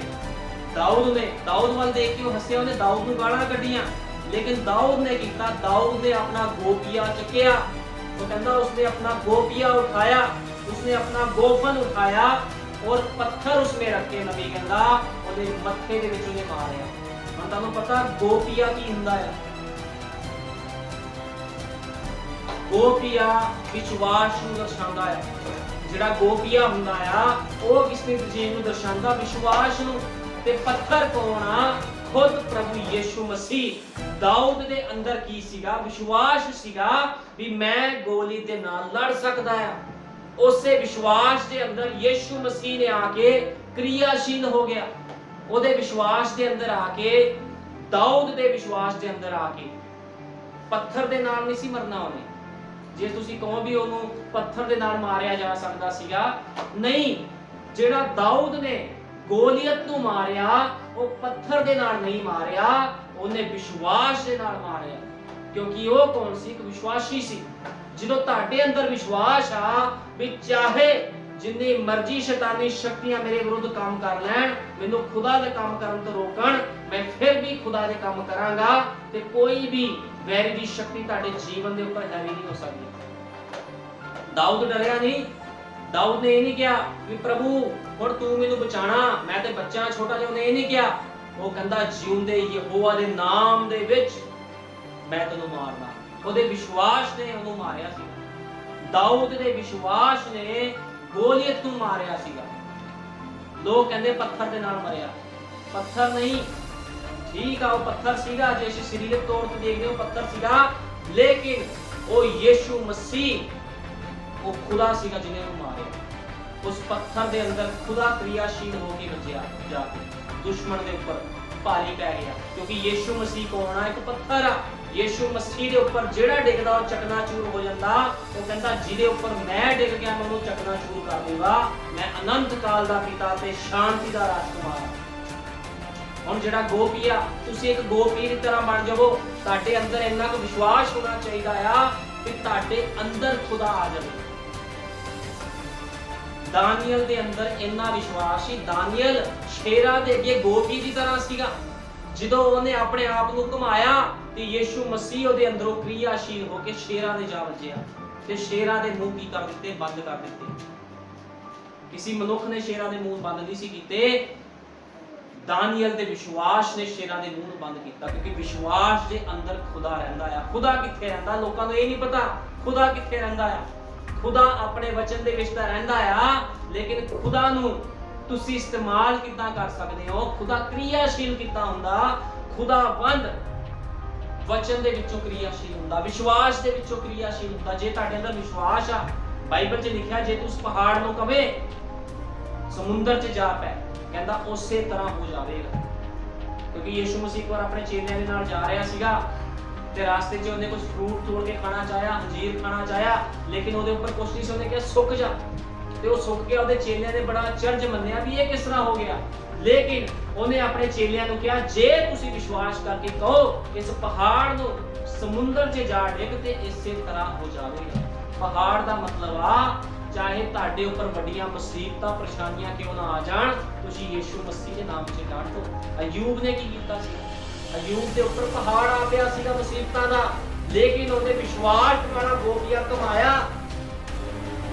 दाऊद वाल देख के हस्या, उन्हें दाऊद नूं गालां कड्डियां, लेकिन दाऊद ने कीता, दाऊद ने अपना गोपिया चुकिया। तो कहता उसने अपना गोपिया उठाया, उसने अपना गोफन उठाया और पत्थर उसमें रख के नबी कहता ਉਹਦੇ ਮੱਥੇ ਦੇ ਵਿੱਚ ਉਹਨੇ ਮਾਰਿਆ। ਹੁਣ ਤੁਹਾਨੂੰ ਪਤਾ ਗੋਪੀਆ ਕੀ ਹੁੰਦਾ ਹੈ? ਗੋਪੀਆ ਵਿਸ਼ਵਾਸ ਨੂੰ ਦਰਸਾਉਂਦਾ ਹੈ। ਜਿਹੜਾ ਗੋਪੀਆ ਹੁੰਦਾ ਆ ਉਹ ਕਿਸੇ ਚੀਜ਼ ਨੂੰ ਦਰਸਾਉਂਦਾ, ਵਿਸ਼ਵਾਸ ਨੂੰ। ਤੇ ਪੱਥਰ ਕੌਣ ਆ? ਖੁਦ ਪ੍ਰਭੂ ਯੀਸ਼ੂ ਮਸੀਹ। ਦਾਊਦ ਦੇ ਅੰਦਰ ਕੀ ਸੀਗਾ? ਵਿਸ਼ਵਾਸ ਸੀਗਾ ਵੀ ਮੈਂ ਗੋਲੀਅਤ ਦੇ ਨਾਲ ਲੜ ਸਕਦਾ ਆ। ਉਸੇ ਵਿਸ਼ਵਾਸ ਦੇ ਅੰਦਰ ਯੀਸ਼ੂ ਮਸੀਹ ਨੇ ਆ ਕੇ क्रियाशील हो गया। ਉਹਦੇ ਵਿਸ਼ਵਾਸ ਦੇ ਅੰਦਰ ਆ ਕੇ, ਦਾਊਦ ਦੇ ਵਿਸ਼ਵਾਸ ਦੇ ਅੰਦਰ ਆ ਕੇ ਪੱਥਰ ਦੇ ਨਾਲ ਨਹੀਂ ਸੀ ਮਰਨਾ ਉਹਨੇ। ਜੇ ਤੁਸੀਂ ਕਹੋ ਵੀ ਉਹਨੂੰ ਪੱਥਰ ਦੇ ਨਾਲ ਮਾਰਿਆ ਜਾ ਸਕਦਾ ਸੀਗਾ, ਨਹੀਂ। ਜਿਹੜਾ ਦਾਊਦ ਨੇ ਗੋਲੀਅਤ ਨੂੰ ਮਾਰਿਆ ਉਹ ਪੱਥਰ ਦੇ ਨਾਲ ਨਹੀਂ ਮਾਰਿਆ, ਉਹਨੇ ਵਿਸ਼ਵਾਸ ਦੇ ਨਾਲ ਮਾਰਿਆ। ਕਿਉਂਕਿ ਉਹ ਕੌਣ ਸੀ? ਇੱਕ ਵਿਸ਼ਵਾਸੀ ਸੀ। ਜਦੋਂ ਤੁਹਾਡੇ ਅੰਦਰ ਵਿਸ਼ਵਾਸ ਆ ਵੀ ਚਾਹੇ ਜਿੰਨੀ ਮਰਜ਼ੀ ਸ਼ੈਤਾਨੀ ਸ਼ਕਤੀਆਂ ਮੇਰੇ ਵਿਰੁੱਧ ਕੰਮ ਕਰ ਲੈਣ, ਮੈਨੂੰ ਖੁਦਾ ਦੇ ਕੰਮ ਕਰਨ ਤੋਂ ਰੋਕਣ, ਮੈਂ ਫਿਰ ਵੀ ਖੁਦਾ ਦੇ ਕੰਮ ਕਰਾਂਗਾ ਤੇ ਕੋਈ ਵੀ ਵੈਰੀ ਦੀ ਸ਼ਕਤੀ ਤੁਹਾਡੇ ਜੀਵਨ ਦੇ ਉੱਪਰ ਹੈਵੀ ਨਹੀਂ ਹੋ ਸਕਦੀ। ਦਾਊਦ ਡਰਿਆ ਨਹੀਂ। ਦਾਊਦ ਨੇ ਇਹ ਨਹੀਂ ਕਿਹਾ ਵੀ ਪ੍ਰਭੂ ਹੁਣ ਤੂੰ ਮੈਨੂੰ ਬਚਾਣਾ, ਮੈਂ ਤੇ ਬੱਚਾ ਛੋਟਾ ਜਿਹਾ। ਉਹਨੇ ਇਹ ਨਹੀਂ ਕਿਹਾ। ਉਹ ਕਹਿੰਦਾ ਜਿਉਂਦੇ ਯਹੋਵਾ ਦੇ ਨਾਮ ਦੇ ਵਿੱਚ ਮੈਂ ਤੈਨੂੰ ਮਾਰਨਾ। ਉਹਦੇ ਵਿਸ਼ਵਾਸ ਨੇ ਉਹਨੂੰ ਮਾਰਿਆ ਸੀ। ਦਾਊਦ ਦੇ ਵਿਸ਼ਵਾਸ ਨੇ ਗੋਲੀਅਤ ਨੂੰ ਮਾਰਿਆ ਸੀਗਾ। ਲੋਕ ਕਹਿੰਦੇ ਪੱਥਰ ਦੇ ਨਾਲ ਮਰਿਆ, ਪੱਥਰ ਨਹੀਂ। ਠੀਕ ਆ, ਉਹ ਪੱਥਰ ਸੀਗਾ, ਜੇ ਅਸੀਂ ਸਰੀਰਕ ਤੌਰ ਤੇ ਦੇਖਦੇ ਹੋ ਪੱਥਰ ਸੀਗਾ, ਲੇਕਿਨ ਉਹ ਯੀਸ਼ੂ ਮਸੀਹ ਉਹ ਖੁਦਾ ਸੀਗਾ ਜਿਹਨੇ ਉਹਨੂੰ ਮਾਰਿਆ। ਉਸ ਪੱਥਰ ਦੇ ਅੰਦਰ ਖੁਦਾ ਕ੍ਰਿਆਸ਼ੀਲ ਹੋ ਕੇ ਵੱਜਿਆ, ਜਾ ਕੇ ਦੁਸ਼ਮਣ ਦੇ ਉੱਪਰ ਭਾਰੀ ਪੈ ਗਿਆ। ਕਿਉਂਕਿ ਯੀਸ਼ੂ ਮਸੀਹ ਕੌਣ ਆ? ਇੱਕ ਪੱਥਰ ਆ। ਯੀਸ਼ੂ ਮਸੀਹ ਦੇ ਉੱਪਰ ਜਿਹੜਾ ਡਿੱਗਦਾ ਉਹ ਚਕਨਾਚੂਰ ਹੋ ਜਾਂਦਾ। ਉਹ ਕਹਿੰਦਾ ਜਿਹਦੇ ਉੱਪਰ ਮੈਂ ਡਿੱਗ ਗਿਆ ਮੈਂ ਉਹਨੂੰ ਚਕਨਾਚੂਰ ਕਰ ਦੂੰਗਾ। ਮੈਂ ਅਨੰਤ ਕਾਲ ਦਾ ਪਿਤਾ ਤੇ ਸ਼ਾਂਤੀ ਦਾ ਰਾਜਕੁਮਾਰ। ਹੁਣ ਜਿਹੜਾ ਗੋਪੀਆ, ਤੁਸੀਂ ਇੱਕ ਗੋਪੀ ਦੀ ਤਰ੍ਹਾਂ ਬਣ ਜਾਵੋ। ਤੁਹਾਡੇ ਅੰਦਰ ਇੰਨਾ ਕੁ ਵਿਸ਼ਵਾਸ ਹੋਣਾ ਚਾਹੀਦਾ ਆ ਕਿ ਤੁਹਾਡੇ ਅੰਦਰ ਖੁਦਾ ਆ ਜਾਵੇ। ਦਾਨੀਅਲ ਦੇ ਅੰਦਰ ਇੰਨਾ ਵਿਸ਼ਵਾਸ ਸੀ। ਦਾਨੀਅਲ ਸ਼ੇਰਾਂ ਦੇ ਅੱਗੇ ਗੋਪੀ ਦੀ ਤਰ੍ਹਾਂ ਸੀਗਾ। ਜਦੋਂ ਉਹਨੇ ਆਪਣੇ ਆਪ ਨੂੰ ਘੁਮਾਇਆ ਤੇ ਯੀਸ਼ੂ ਮਸੀਹ ਉਹਦੇ ਅੰਦਰੋਂ ਕ੍ਰਿਆਸ਼ੀਲ ਹੋ ਕੇ ਸ਼ੇਰਾਂ ਦੇ ਜਾ ਵੱਜਿਆ ਤੇ ਸ਼ੇਰਾਂ ਦੇ ਮੂੰਹ ਕੀ ਕਰ ਦਿੱਤੇ? ਬੰਦ ਕਰ ਦਿੱਤੇ। ਕਿਸੇ ਮਨੁੱਖ ਨੇ ਸ਼ੇਰਾਂ ਦੇ ਮੂੰਹ ਬੰਦ ਨਹੀਂ ਸੀ ਕੀਤੇ। ਦਾਨੀਅਲ ਦੇ ਵਿਸ਼ਵਾਸ ਨੇ ਸ਼ੇਰਾਂ ਦੇ ਮੂੰਹ ਨੂੰ ਬੰਦ ਕੀਤਾ। ਕਿਉਂਕਿ ਵਿਸ਼ਵਾਸ ਦੇ ਅੰਦਰ ਖੁਦਾ ਰਹਿੰਦਾ ਆ। ਖੁਦਾ ਕਿੱਥੇ ਰਹਿੰਦਾ? ਲੋਕਾਂ ਨੂੰ ਇਹ ਨਹੀਂ ਪਤਾ ਖੁਦਾ ਕਿੱਥੇ ਰਹਿੰਦਾ ਆ। ਖੁਦਾ ਆਪਣੇ ਵਚਨ ਦੇ ਵਿੱਚ ਤਾਂ ਰਹਿੰਦਾ ਆ, ਲੇਕਿਨ ਖੁਦਾ ਨੂੰ ਤੁਸੀਂ ਇਸਤੇਮਾਲ ਕਿੱਦਾਂ ਕਰ ਸਕਦੇ ਹੋ? ਖੁਦਾ ਕ੍ਰਿਆਸ਼ੀਲ ਕਿੱਦਾਂ ਹੁੰਦਾ? ਖੁਦਾਵੰਦ ਵਚਨ ਦੇ ਵਿੱਚੋਂ ਕ੍ਰਿਆਸ਼ੀਲ ਹੁੰਦਾ, ਵਿਸ਼ਵਾਸ ਦੇ ਵਿੱਚੋਂ ਕ੍ਰਿਆਸ਼ੀਲ ਹੁੰਦਾ। ਜੇ ਤੁਹਾਡੇ ਅੰਦਰ ਵਿਸ਼ਵਾਸ ਆ, ਬਾਈਬਲ 'ਚ ਲਿਖਿਆ ਜੇ ਤੂੰ ਉਸ ਪਹਾੜ ਨੂੰ ਕਵੇਂ ਸਮੁੰਦਰ 'ਚ ਜਾ ਪੈ, ਕਹਿੰਦਾ ਉਸੇ ਤਰ੍ਹਾਂ ਹੋ ਜਾਵੇਗਾ। ਕਿਉਂਕਿ ਯੀਸ਼ੂ ਮਸੀਹ ਇੱਕ ਵਾਰ ਆਪਣੇ ਚੇਲਿਆਂ ਦੇ ਨਾਲ ਜਾ ਰਿਹਾ ਸੀਗਾ ਤੇ ਰਾਸਤੇ 'ਚ ਉਹਨੇ ਕੁਝ ਫਰੂਟ ਤੋੜ ਕੇ ਖਾਣਾ ਚਾਹਿਆ, ਅੰਜੀਰ ਖਾਣਾ ਚਾਹਿਆ, ਲੇਕਿਨ ਉਹਦੇ ਉੱਪਰ ਕੁਛ ਨਹੀਂ ਸੀ। ਉਹਨੇ ਕਿਹਾ ਸੁੱਕ ਜਾ, ਤੇ ਉਹ ਸੁੱਕ ਗਿਆ। ਉਹਦੇ ਚੇਲਿਆਂ ਨੇ ਬੜਾ ਅਚਰਜ ਮੰਨਿਆ ਵੀ ਇਹ ਕਿਸ ਤਰ੍ਹਾਂ ਹੋ ਗਿਆ। ਲੇਕਿਨ ਉਹਨੇ ਆਪਣੇ ਚੇਲਿਆਂ ਨੂੰ ਕਿਹਾ ਜੇ ਤੁਸੀਂ ਵਿਸ਼ਵਾਸ ਕਰਕੇ ਕਹੋ ਇਸ ਪਹਾੜ ਨੂੰ ਸਮੁੰਦਰ 'ਚ ਜਾ ਡਿੱਗ ਤੇ ਇਸੇ ਤਰ੍ਹਾਂ ਹੋ ਜਾਵੇਗਾ। ਪਹਾੜ ਦਾ ਮਤਲਬ ਆ ਚਾਹੇ ਤੁਹਾਡੇ ਉੱਪਰ ਵੱਡੀਆਂ ਮੁਸੀਬਤਾਂ ਪਰੇਸ਼ਾਨੀਆਂ ਕਿਉਂ ਨਾ ਆ ਜਾਣ, ਤੁਸੀਂ ਯੀਸ਼ੂ ਮਸੀਹ ਦੇ ਨਾਮ 'ਚ ਡਟ ਦਿਓ। ਅਯੂਬ ਨੇ ਕੀ ਕੀਤਾ ਸੀ? ਅਯੂਬ ਦੇ ਉੱਪਰ ਪਹਾੜ ਆ ਪਿਆ ਸੀਗਾ ਮੁਸੀਬਤਾਂ ਦਾ, ਲੇਕਿਨ ਉਹਦੇ ਵਿਸ਼ਵਾਸ ਵਾਲਾ ਗੋਪੀਆ ਕਮਾਇਆ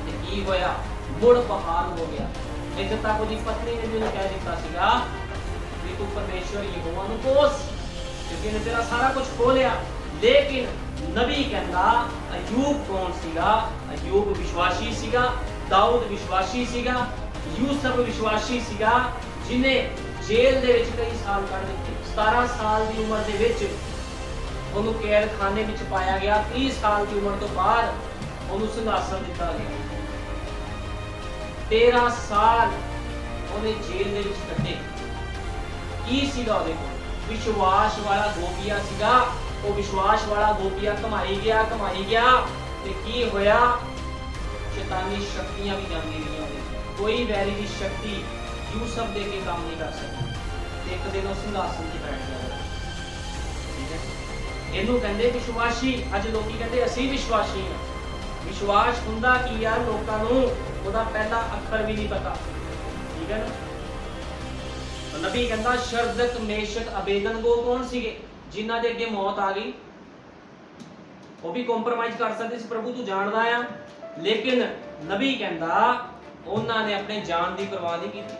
ਤੇ ਕੀ ਹੋਇਆ? ਮੁੜ ਬਹਾਲ ਹੋ ਗਿਆ। ਇੱਥੇ ਤੱਕ ਉਹਦੀ ਪਤਨੀ ਨੇ ਵੀ ਉਹਨੂੰ ਕਹਿ ਦਿੱਤਾ ਸੀਗਾ ਵੀ ਤੂੰ ਪਰਮੇਸ਼ਵਰ ਯਹੋਵਾ ਨੂੰ ਕੋਸ, ਕਿਉਂਕਿ ਇਹਨੇ ਤੇਰਾ ਸਾਰਾ ਕੁਝ ਖੋਹ ਲਿਆ। ਲੇਕਿਨ ਨਬੀ ਕਹਿੰਦਾ ਅਯੂਬ ਕੌਣ ਸੀਗਾ? ਅਯੂਬ ਵਿਸ਼ਵਾਸੀ ਸੀਗਾ, ਦਾਊਦ ਵਿਸ਼ਵਾਸੀ ਸੀਗਾ, ਯੂਸਫ ਵਿਸ਼ਵਾਸੀ ਸੀਗਾ, ਜਿਨੇ ਜੇਲ੍ਹ ਦੇ ਵਿੱਚ ਕਈ ਸਾਲ ਕੱਢ ਦਿੱਤੇ। 17 ਸਾਲ ਦੀ ਉਮਰ ਦੇ ਵਿੱਚ ਉਹਨੂੰ ਕੈਦਖਾਨੇ ਵਿੱਚ ਪਾਇਆ ਗਿਆ। 30 ਸਾਲ ਦੀ ਉਮਰ ਤੋਂ ਬਾਅਦ ਉਹਨੂੰ ਸਿੰਘਾਸਨ ਦਿੱਤਾ ਗਿਆ। 13 ਸਾਲ ਉਹਨੇ ਜੇਲ੍ਹ ਦੇ ਵਿੱਚ ਕੱਢੇ। ਕੀ ਸੀਗਾ ਉਹਦੇ ਕੋਲ? ਵਿਸ਼ਵਾਸ ਵਾਲਾ ਗੋਪੀਆ ਸੀਗਾ। ਉਹ ਵਿਸ਼ਵਾਸ ਵਾਲਾ ਗੋਪੀਆ ਕਮਾਈ ਗਿਆ ਤੇ ਕੀ ਹੋਇਆ? ਸ਼ੈਤਾਨੀ ਸ਼ਕਤੀਆਂ ਵੀ ਜਾਂਦੀ ਰਹੀਆਂ। ਕੋਈ ਵੈਰੀ ਦੀ ਸ਼ਕਤੀ ਯੂਸਫ ਦੇ ਕੇ ਕੰਮ ਨਹੀਂ ਕਰ ਸਕਦੀ। ਇੱਕ ਦਿਨ ਉਹ ਸਿੰਘਾਸਨ ਤੇ ਬੈਠ ਗਿਆ। ਠੀਕ ਹੈ, ਇਹਨੂੰ ਕਹਿੰਦੇ ਵਿਸ਼ਵਾਸੀ। ਅੱਜ ਲੋਕੀ ਕਹਿੰਦੇ ਅਸੀਂ ਵਿਸ਼ਵਾਸੀ ਹਾਂ। ਵਿਸ਼ਵਾਸ ਹੁੰਦਾ ਕੀ ਆ? ਲੋਕਾਂ ਨੂੰ ਉਹਦਾ ਪਹਿਲਾ ਅੱਖਰ ਵੀ ਨਹੀਂ ਪਤਾ। ਠੀਕ ਹੈ ਨਾ? ਨਬੀ ਕਹਿੰਦਾ ਸ਼ਰਦਕ ਮੇਸ਼ਕ ਅਬੇਦਨਗੋ ਕੌਣ ਸੀਗੇ ਜਿਨ੍ਹਾਂ ਦੇ ਅੱਗੇ ਮੌਤ ਆ ਗਈ? ਉਹ ਵੀ ਕੰਪਰਮਾਈਜ਼ ਕਰ ਸਕਦੇ ਸੀ, ਪ੍ਰਭੂ ਤੂੰ ਜਾਣਦਾ ਆ, ਲੇਕਿਨ ਨਬੀ ਕਹਿੰਦਾ ਉਹਨਾਂ ਨੇ ਆਪਣੇ ਜਾਨ ਦੀ ਪਰਵਾਹ ਨਹੀਂ ਕੀਤੀ।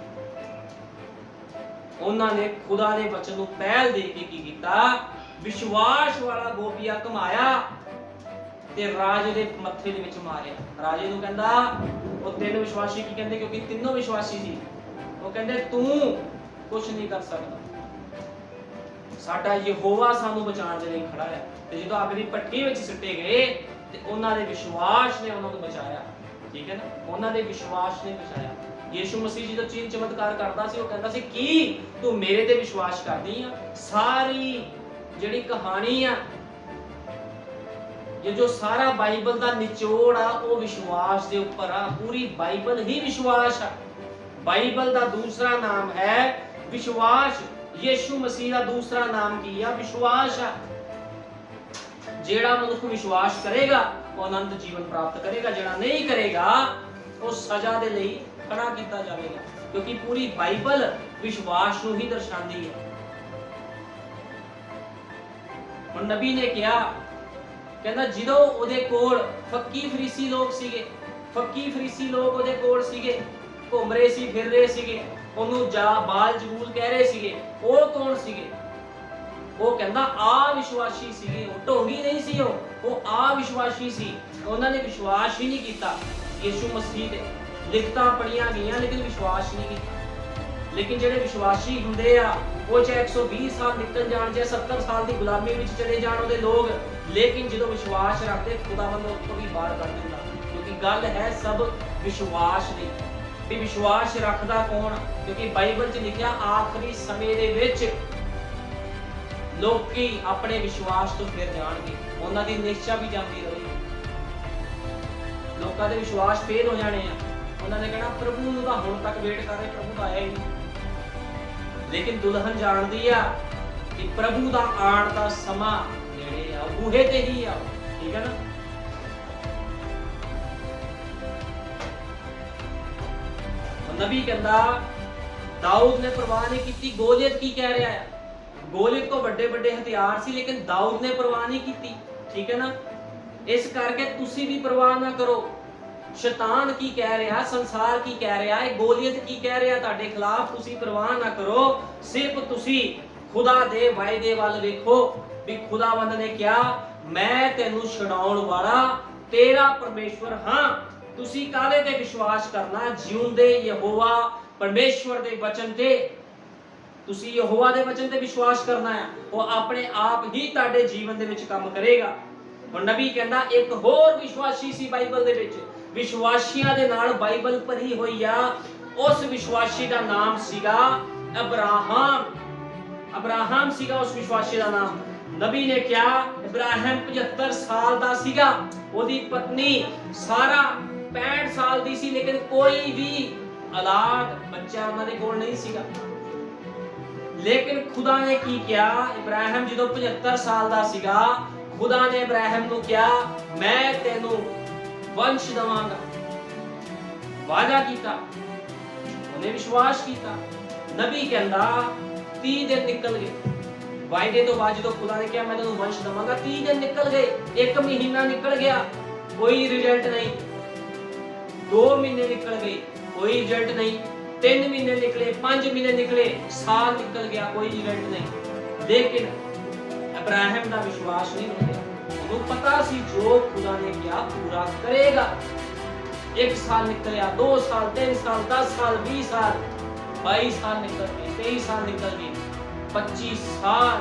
ਉਹਨਾਂ ਨੇ ਖੁਦਾ ਦੇ ਬਚਨ ਨੂੰ ਪਹਿਲ ਦੇ ਕੇ ਕੀ ਕੀਤਾ? ਵਿਸ਼ਵਾਸ ਵਾਲਾ ਗੋਪੀਆ ਕਮਾਇਆ ਤੇ ਰਾਜੇ ਦੇ ਮੱਥੇ ਦੇ ਵਿੱਚ ਮਾਰਿਆ। ਰਾਜੇ ਨੂੰ ਕਹਿੰਦਾ, ਉਹ ਤਿੰਨ ਵਿਸ਼ਵਾਸੀ ਕੀ ਕਹਿੰਦੇ, ਕਿਉਂਕਿ ਤਿੰਨੋਂ ਵਿਸ਼ਵਾਸੀ ਸੀ, ਉਹ ਕਹਿੰਦੇ ਤੂੰ ਕੁਝ ਨਹੀਂ ਕਰ ਸਕਦਾ, ਸਾਡਾ ਯਹੋਵਾ ਸਾਨੂੰ ਬਚਾਉਣ ਦੇ ਲਈ ਖੜਾ ਹੈ। ਤੇ ਜਦੋਂ ਅੱਗ ਦੀ ਭੱਠੀ ਵਿੱਚ ਸਿੱਟੇ ਗਏ ਤੇ ਉਹਨਾਂ ਦੇ ਵਿਸ਼ਵਾਸ ਨੇ ਉਹਨਾਂ ਨੂੰ ਬਚਾਇਆ। ਠੀਕ ਹੈ ਨਾ, ਉਹਨਾਂ ਦੇ ਵਿਸ਼ਵਾਸ ਨੇ ਬਚਾਇਆ। ਯੀਸ਼ੂ ਮਸੀਹ ਜਦੋਂ ਚੀਨ ਚਮਤਕਾਰ ਕਰਦਾ ਸੀ, ਉਹ ਕਹਿੰਦਾ ਸੀ ਕੀ ਤੂੰ ਮੇਰੇ ਤੇ ਵਿਸ਼ਵਾਸ ਕਰਦੀ ਆ? ਸਾਰੀ ਜਿਹੜੀ ਕਹਾਣੀ ਆ, ਇਹ ਜੋ ਸਾਰਾ ਬਾਈਬਲ ਦਾ ਨਿਚੋੜ ਆ, ਉਹ ਵਿਸ਼ਵਾਸ ਦੇ ਉੱਪਰ ਆ। ਪੂਰੀ ਬਾਈਬਲ ਹੀ ਵਿਸ਼ਵਾਸ ਆ। ਬਾਈਬਲ ਦਾ ਦੂਸਰਾ ਨਾਮ ਹੈ ਵਿਸ਼ਵਾਸ। ਯੀਸ਼ੂ ਮਸੀਹ ਦਾ ਦੂਸਰਾ ਨਾਮ ਕੀ ਆ? ਵਿਸ਼ਵਾਸ ਆ। ਜਿਹੜਾ ਮਨੁੱਖ ਵਿਸ਼ਵਾਸ ਕਰੇਗਾ ਉਹ ਅਨੰਤ ਜੀਵਨ ਪ੍ਰਾਪਤ ਕਰੇਗਾ, ਜਿਹੜਾ ਨਹੀਂ ਕਰੇਗਾ ਉਹ ਸਜ਼ਾ ਦੇ ਲਈ ਖੜਾ ਕੀਤਾ ਜਾਵੇਗਾ, ਕਿਉਂਕਿ ਪੂਰੀ ਬਾਈਬਲ ਵਿਸ਼ਵਾਸ ਨੂੰ ਹੀ ਦਰਸਾਉਂਦੀ ਹੈ। ਹੁਣ ਨਬੀ ਨੇ ਕਿਹਾ, ਕਹਿੰਦਾ ਜਦੋਂ ਉਹਦੇ ਕੋਲ ਫੱਕੀ ਫਰੀਸੀ ਲੋਕ ਸੀਗੇ, ਫੱਕੀ ਫਰੀਸੀ ਲੋਕ ਉਹਦੇ ਕੋਲ ਸੀਗੇ, ਘੁੰਮ ਰਹੇ ਸੀ, ਫਿਰ ਰਹੇ ਸੀਗੇ, ਉਹਨੂੰ ਜਾ ਬਾਲ ਜਬੂਲ ਕਹਿ ਰਹੇ ਸੀਗੇ, ਉਹ ਕੌਣ ਸੀਗੇ? ਉਹ ਕਹਿੰਦਾ ਆ ਵਿਸ਼ਵਾਸੀ ਸੀਗੇ। ਉਹ ਢੋਂਗੀ ਨਹੀਂ ਸੀ, ਉਹ ਆ ਵਿਸ਼ਵਾਸੀ ਸੀ। ਉਹਨਾਂ ਨੇ ਵਿਸ਼ਵਾਸ ਹੀ ਨਹੀਂ ਕੀਤਾ ਯੀਸ਼ੂ ਮਸੀਹ ਤੇ। ਲਿਖਤਾਂ ਪੜੀਆਂ ਗਈਆਂ ਲੇਕਿਨ ਵਿਸ਼ਵਾਸ ਨਹੀਂ ਕੀਤਾ। ਲੇਕਿਨ ਜਿਹੜੇ ਵਿਸ਼ਵਾਸੀ ਹੁੰਦੇ ਆ, ਉਹ ਚਾਹੇ 120 ਸਾਲ ਨਿਕਲ ਜਾਣ, ਚਾਹੇ 70 ਸਾਲ ਦੀ ਗੁਲਾਮੀ ਵਿੱਚ ਚਲੇ ਜਾਣ ਉਹਦੇ ਲੋਕ, ਲੇਕਿਨ ਜਦੋਂ ਵਿਸ਼ਵਾਸ ਰੱਖਦੇ ਖੁਦਾਵੰਦ ਉੱਥੋਂ ਵੀ ਬਾਹਰ ਕੱਢ ਦਿੰਦਾ। ਕਿਉਂਕਿ ਗੱਲ ਹੈ ਸਭ ਵਿਸ਼ਵਾਸ ਦੀ, ਵੀ ਵਿਸ਼ਵਾਸ ਰੱਖਦਾ ਕੌਣ? ਕਿਉਂਕਿ ਬਾਈਬਲ 'ਚ ਲਿਖਿਆ ਆਖਰੀ ਸਮੇਂ ਦੇ ਵਿੱਚ ਲੋਕੀ ਆਪਣੇ ਵਿਸ਼ਵਾਸ ਤੋਂ ਫਿਰ ਜਾਣਗੇ, ਉਹਨਾਂ ਦੀ ਨਿਸ਼ਚਾ ਵੀ ਜਾਂਦੀ ਰਹੇਗੀ। ਲੋਕਾਂ ਦੇ ਵਿਸ਼ਵਾਸ ਫੇਲ ਹੋ ਜਾਣੇ ਆ, ਉਹਨਾਂ ਨੇ ਕਹਿਣਾ ਪ੍ਰਭੂ ਨੂੰ ਤਾਂ ਹੁਣ ਤੱਕ ਵੇਟ ਕਰ ਰਹੇ, ਪ੍ਰਭੂ ਤਾਂ ਆਇਆ ਹੀ ਨਹੀਂ। ਲੇਕਿਨ ਦੁਲਹਨ ਜਾਣਦੀ ਆ ਕਿ ਪ੍ਰਭੂ ਦਾ ਆਉਣ ਦਾ ਸਮਾਂ ਨੇੜੇ ਆ, ਬੂਹੇ ਤੇ ਹੀ ਆ। ਠੀਕ ਹੈ ਨਾ? ਨਬੀ ਕਹਿੰਦਾ ਦਾਊਦ ਨੇ ਪਰਵਾਹ ਨਹੀਂ ਕੀਤੀ। ਗੋਲੀਅਤ ਕੀ ਕਹਿ ਰਿਹਾ ਹੈ? ਗੋਲੀਅਤ ਕੋ ਵੱਡੇ ਵੱਡੇ ਹਥਿਆਰ ਸੀ, ਲੇਕਿਨ ਦਾਊਦ ਨੇ ਪਰਵਾਹ ਨਹੀਂ ਕੀਤੀ। ਠੀਕ ਹੈ ਨਾ? ਇਸ ਕਰਕੇ ਤੁਸੀਂ ਵੀ ਪਰਵਾਹ ਨਾ ਕਰੋ। ਸ਼ੈਤਾਨ ਕੀ ਕਹਿ ਰਿਹਾ, ਸੰਸਾਰ ਕੀ ਕਹਿ ਰਿਹਾ, ਇਹ ਗੋਲੀਅਤ ਕੀ ਕਹਿ ਰਿਹਾ ਤੁਹਾਡੇ ਖਿਲਾਫ, ਤੁਸੀਂ ਪਰਵਾਹ ਨਾ ਕਰੋ। ਸਿਰਫ ਤੁਸੀਂ ਖੁਦਾ ਦੇ ਵਾਅਦੇ ਵੱਲ ਵੇਖੋ ਵੀ ਖੁਦਾਵੰਦ ਨੇ ਕਿਹਾ ਮੈਂ ਤੈਨੂੰ ਛੁਡਾਉਣ ਵਾਲਾ ਤੇਰਾ ਪਰਮੇਸ਼ਵਰ ਹਾਂ। ਤੁਸੀਂ ਕਾਹਦੇ ਤੇ ਵਿਸ਼ਵਾਸ ਕਰਨਾ? ਜਿਉਂਦੇ ਯਹੋਵਾ ਪਰਮੇਸ਼ਵਰ ਦੇ ਵਚਨ ਤੇ। ਤੁਸੀਂ ਯਹੋਵਾ ਦੇ ਵਚਨ ਤੇ ਵਿਸ਼ਵਾਸ ਕਰਨਾ ਹੈ, ਉਹ ਆਪਣੇ ਆਪ ਹੀ ਤੁਹਾਡੇ ਜੀਵਨ ਦੇ ਵਿੱਚ ਕੰਮ ਕਰੇਗਾ। ਹੁਣ ਨਬੀ ਕਹਿੰਦਾ ਇੱਕ ਹੋਰ ਵਿਸ਼ਵਾਸੀ ਸੀ ਬਾਈਬਲ ਦੇ ਵਿੱਚ, ਵਿਸ਼ਵਾਸੀਆਂ ਦੇ ਨਾਲ ਬਾਈਬਲ ਭਰੀ ਹੋਈ ਆ। ਉਸ ਵਿਸ਼ਵਾਸੀ ਦਾ ਨਾਮ ਸੀਗਾ ਅਬਰਾਹਮ। ਅਬਰਾਹਮ ਸੀਗਾ ਉਸ ਵਿਸ਼ਵਾਸੀ ਦਾ ਨਾਮ। ਨਬੀ ਨੇ ਕਿਹਾ ਇਬਰਾਹਿਮ 75 ਸਾਲ ਦਾ ਸੀਗਾ, ਉਹਦੀ ਪਤਨੀ ਸਾਰਾ 65 ਸਾਲ ਦੀ ਸੀ, ਲੇਕਿਨ ਕੋਈ ਵੀ ਔਲਾਦ ਬੱਚਾ ਉਹਨਾਂ ਦੇ ਕੋਲ ਨਹੀਂ ਸੀਗਾ। ਲੇਕਿਨ ਖੁਦਾ ਨੇ ਕੀ ਕਿਹਾ? ਇਬਰਾਹਿਮ ਜਦੋਂ 75 ਸਾਲ ਦਾ ਸੀਗਾ, ਖੁਦਾ ਨੇ ਇਬਰਾਹਿਮ ਨੂੰ ਕਿਹਾ ਮੈਂ ਤੈਨੂੰ ਵੰਸ਼ ਦਵਾਂਗਾ। ਵਾਅਦਾ ਕੀਤਾ, ਉਹਨੇ ਵਿਸ਼ਵਾਸ ਕੀਤਾ। ਨਬੀ ਕਹਿੰਦਾ 30 ਦਿਨ ਨਿਕਲ ਗਏ ਵਾਅਦੇ ਤੋਂ ਬਾਅਦ। ਜਦੋਂ ਖੁਦਾ ਨੇ ਕਿਹਾ ਮੈਂ ਤੈਨੂੰ ਵੰਸ਼ ਦਵਾਂਗਾ, 30 ਦਿਨ ਨਿਕਲ ਗਏ, 1 ਮਹੀਨਾ ਨਿਕਲ ਗਿਆ, ਕੋਈ ਰਿਜ਼ਲਟ ਨਹੀਂ। 2 ਮਹੀਨੇ ਨਿਕਲ ਗਏ, ਕੋਈ ਰਿਜ਼ਲਟ ਨਹੀਂ। 3 ਮਹੀਨੇ ਨਿਕਲੇ, 5 ਮਹੀਨੇ ਨਿਕਲੇ, ਸਾਲ ਨਿਕਲ ਗਿਆ, ਕੋਈ ਰਿਜ਼ਲਟ ਨਹੀਂ। ਲੇਕਿਨ ਇਬਰਾਹਿਮ ਦਾ ਵਿਸ਼ਵਾਸ ਨਹੀਂ ਟੁੱਟਿਆ। ਉਹਨੂੰ ਪਤਾ ਸੀ ਜੋ ਖੁਦਾ ਨੇ ਕਿਹਾ ਪੂਰਾ ਕਰੇਗਾ। 1 ਸਾਲ ਨਿਕਲਿਆ, 2 ਸਾਲ, 3 ਸਾਲ, 10 ਸਾਲ, 20 ਸਾਲ, 22 ਸਾਲ ਨਿਕਲ ਗਏ, 23 ਸਾਲ ਨਿਕਲ ਗਏ, 25 ਸਾਲ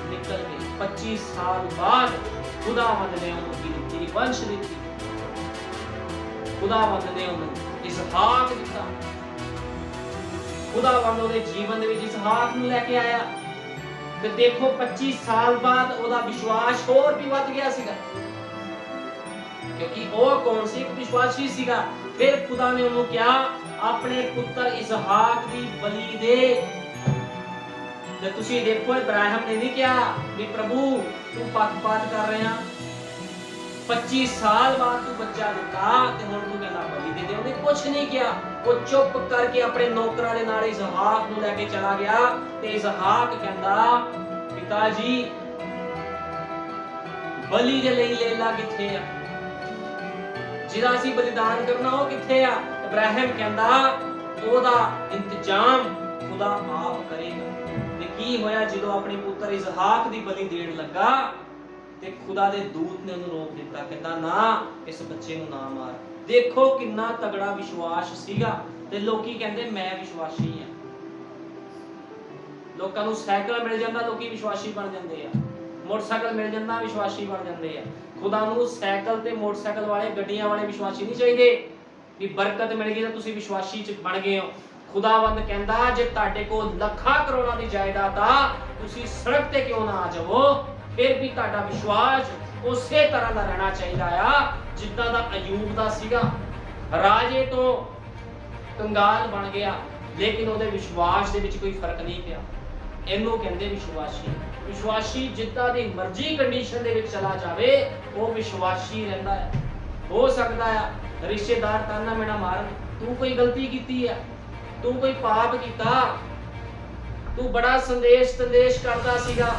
ਨਿਕਲ ਗਏ। 25 ਸਾਲ ਬਾਅਦ ਖੁਦਾਵੰਦ ਨੇ ਉਹਨੂੰ ਕੀ ਦਿੱਤੀ? ਵੰਸ਼ ਦਿੱਤੀ। ਖੁਦਾਵੰਦ ਨੇ ਉਹਨੂੰ ਇਸਹਾਕ ਦਿੱਤਾ। ਖੁਦਾਵੰਦ ਉਹਦੇ ਜੀਵਨ ਦੇ ਵਿੱਚ ਇਸਹਾਕ ਨੂੰ ਲੈ ਕੇ ਆਇਆ। ਤੇ ਦੇਖੋ 25 ਸਾਲ ਬਾਅਦ ਉਹਦਾ ਵਿਸ਼ਵਾਸ ਹੋਰ ਵੀ ਵੱਧ ਗਿਆ ਸੀਗਾ, ਕਿਉਂਕਿ ਉਹ ਕੌਣ ਸੀ? ਇੱਕ ਵਿਸ਼ਵਾਸੀ ਸੀਗਾ। ਫਿਰ ਖੁਦਾ ਨੇ ਉਹਨੂੰ ਕਿਹਾ ਆਪਣੇ ਪੁੱਤਰ ਇਸਹਾਕ ਦੀ ਬਲੀ ਦੇ। ਤੇ ਤੁਸੀਂ ਦੇਖੋ ਇਬਰਾਹਿਮ ਨੇ ਨਹੀਂ ਕਿਹਾ ਵੀ ਪ੍ਰਭੂ ਤੂੰ ਪੱਖਪਾਤ ਕਰ ਰਿਹਾ, 25 ਸਾਲ ਬਾਅਦ ਤੂੰ ਬੱਚਾ ਦਿੱਤਾ ਤੇ ਹੁਣ ਤੂੰ ਕਹਿੰਦਾ ਬਲੀ ਦੇ ਦੇ। ਉਹਨੇ ਕੁਝ ਨਹੀਂ ਕਿਹਾ। ਉਹ ਚੁੱਪ ਕਰਕੇ ਆਪਣੇ ਨੌਕਰਾਂ ਦੇ ਨਾਲ ਇਸਹਾਕ ਨੂੰ ਲੈ ਕੇ ਚਲਾ ਗਿਆ ਤੇ ਇਸਹਾਕ ਕਹਿੰਦਾ ਪਿਤਾ ਜੀ ਬਲੀ ਦੇ ਲਈ ਲੇਲਾ ਕਿੱਥੇ ਆ, ਜਿਹਦਾ ਅਸੀਂ ਬਲੀਦਾਨ ਕਰਨਾ ਉਹ ਕਿੱਥੇ ਆ। ਇਬਰਾਹਿਮ ਕਹਿੰਦਾ ਉਹਦਾ ਇੰਤਜ਼ਾਮ ਖੁਦਾ ਆਪ ਕਰੇਗਾ। ਤੇ ਕੀ ਹੋਇਆ, ਜਦੋਂ ਆਪਣੇ ਪੁੱਤਰ ਇਸਹਾਕ ਦੀ ਬਲੀ ਦੇਣ ਲੱਗਾ ਤੇ ਖੁਦਾ ਦੇ ਦੂਤ ਨੇ ਉਹਨੂੰ ਰੋਕ ਦਿੱਤਾ, ਕਹਿੰਦਾ ਨਾ ਇਸ ਬੱਚੇ ਨੂੰ ਨਾ ਮਾਰ। ਦੇਖੋ ਕਿੰਨਾ ਤਗੜਾ ਵਿਸ਼ਵਾਸ ਸੀਗਾ। ਤੇ ਲੋਕੀ ਕਹਿੰਦੇ ਮੈਂ ਵਿਸ਼ਵਾਸੀ ਆ, ਲੋਕਾਂ ਨੂੰ ਸਾਈਕਲ ਮਿਲ ਜਾਂਦਾ ਲੋਕੀ ਵਿਸ਼ਵਾਸੀ ਬਣ ਜਾਂਦੇ ਆ, ਮੋਟਰਸਾਈਕਲ ਮਿਲ ਜਾਂਦਾ ਵਿਸ਼ਵਾਸੀ ਬਣ ਜਾਂਦੇ ਆ। ਖੁਦਾ ਨੂੰ ਸਾਈਕਲ ਤੇ ਮੋਟਰਸਾਈਕਲ ਵਾਲੇ ਗੱਡੀਆਂ ਵਾਲੇ ਵਿਸ਼ਵਾਸੀ ਨਹੀਂ ਚਾਹੀਦੇ ਵੀ ਬਰਕਤ ਮਿਲ ਗਈ ਤਾਂ ਤੁਸੀਂ ਵਿਸ਼ਵਾਸੀ ਚ ਬਣ ਗਏ ਹੋ। ਖੁਦਾਵੰਦ ਕਹਿੰਦਾ ਜੇ ਤੁਹਾਡੇ ਕੋਲ ਲੱਖਾਂ ਕਰੋੜਾਂ ਦੀ ਜਾਇਦਾਦ ਆ ਤੁਸੀਂ ਸੜਕ ਤੇ ਕਿਉਂ ਨਾ ਆ ਜਾਵੋ, ਫਿਰ ਵੀ ਤੁਹਾਡਾ ਵਿਸ਼ਵਾਸ ਉਸੇ ਤਰ੍ਹਾਂ ਦਾ ਰਹਿਣਾ ਚਾਹੀਦਾ ਆ ਜਿੱਦਾਂ ਦਾ ਅਯੂਬ ਦਾ ਸੀਗਾ। ਰਾਜੇ ਤੋਂ ਕੰਗਾਲ ਬਣ ਗਿਆ ਲੇਕਿਨ ਉਹਦੇ ਵਿਸ਼ਵਾਸ ਦੇ ਵਿੱਚ ਕੋਈ ਫਰਕ ਨਹੀਂ ਪਿਆ। ਇਹਨੂੰ ਕਹਿੰਦੇ ਵਿਸ਼ਵਾਸੀ। ਵਿਸ਼ਵਾਸੀ ਜਿੱਦਾਂ ਦੀ ਮਰਜ਼ੀ ਕੰਡੀਸ਼ਨ ਦੇ ਵਿੱਚ ਚਲਾ ਜਾਵੇ ਉਹ ਵਿਸ਼ਵਾਸੀ ਰਹਿੰਦਾ ਹੈ। ਹੋ ਸਕਦਾ ਆ ਰਿਸ਼ਤੇਦਾਰ ਤਾਨਾ ਮੇਣਾ ਮਾਰਨ, ਤੂੰ ਕੋਈ ਗਲਤੀ ਕੀਤੀ ਹੈ, ਤੂੰ ਕੋਈ ਪਾਪ ਕੀਤਾ, ਤੂੰ ਬੜਾ ਸੰਦੇਸ਼ ਕਰਦਾ ਸੀਗਾ,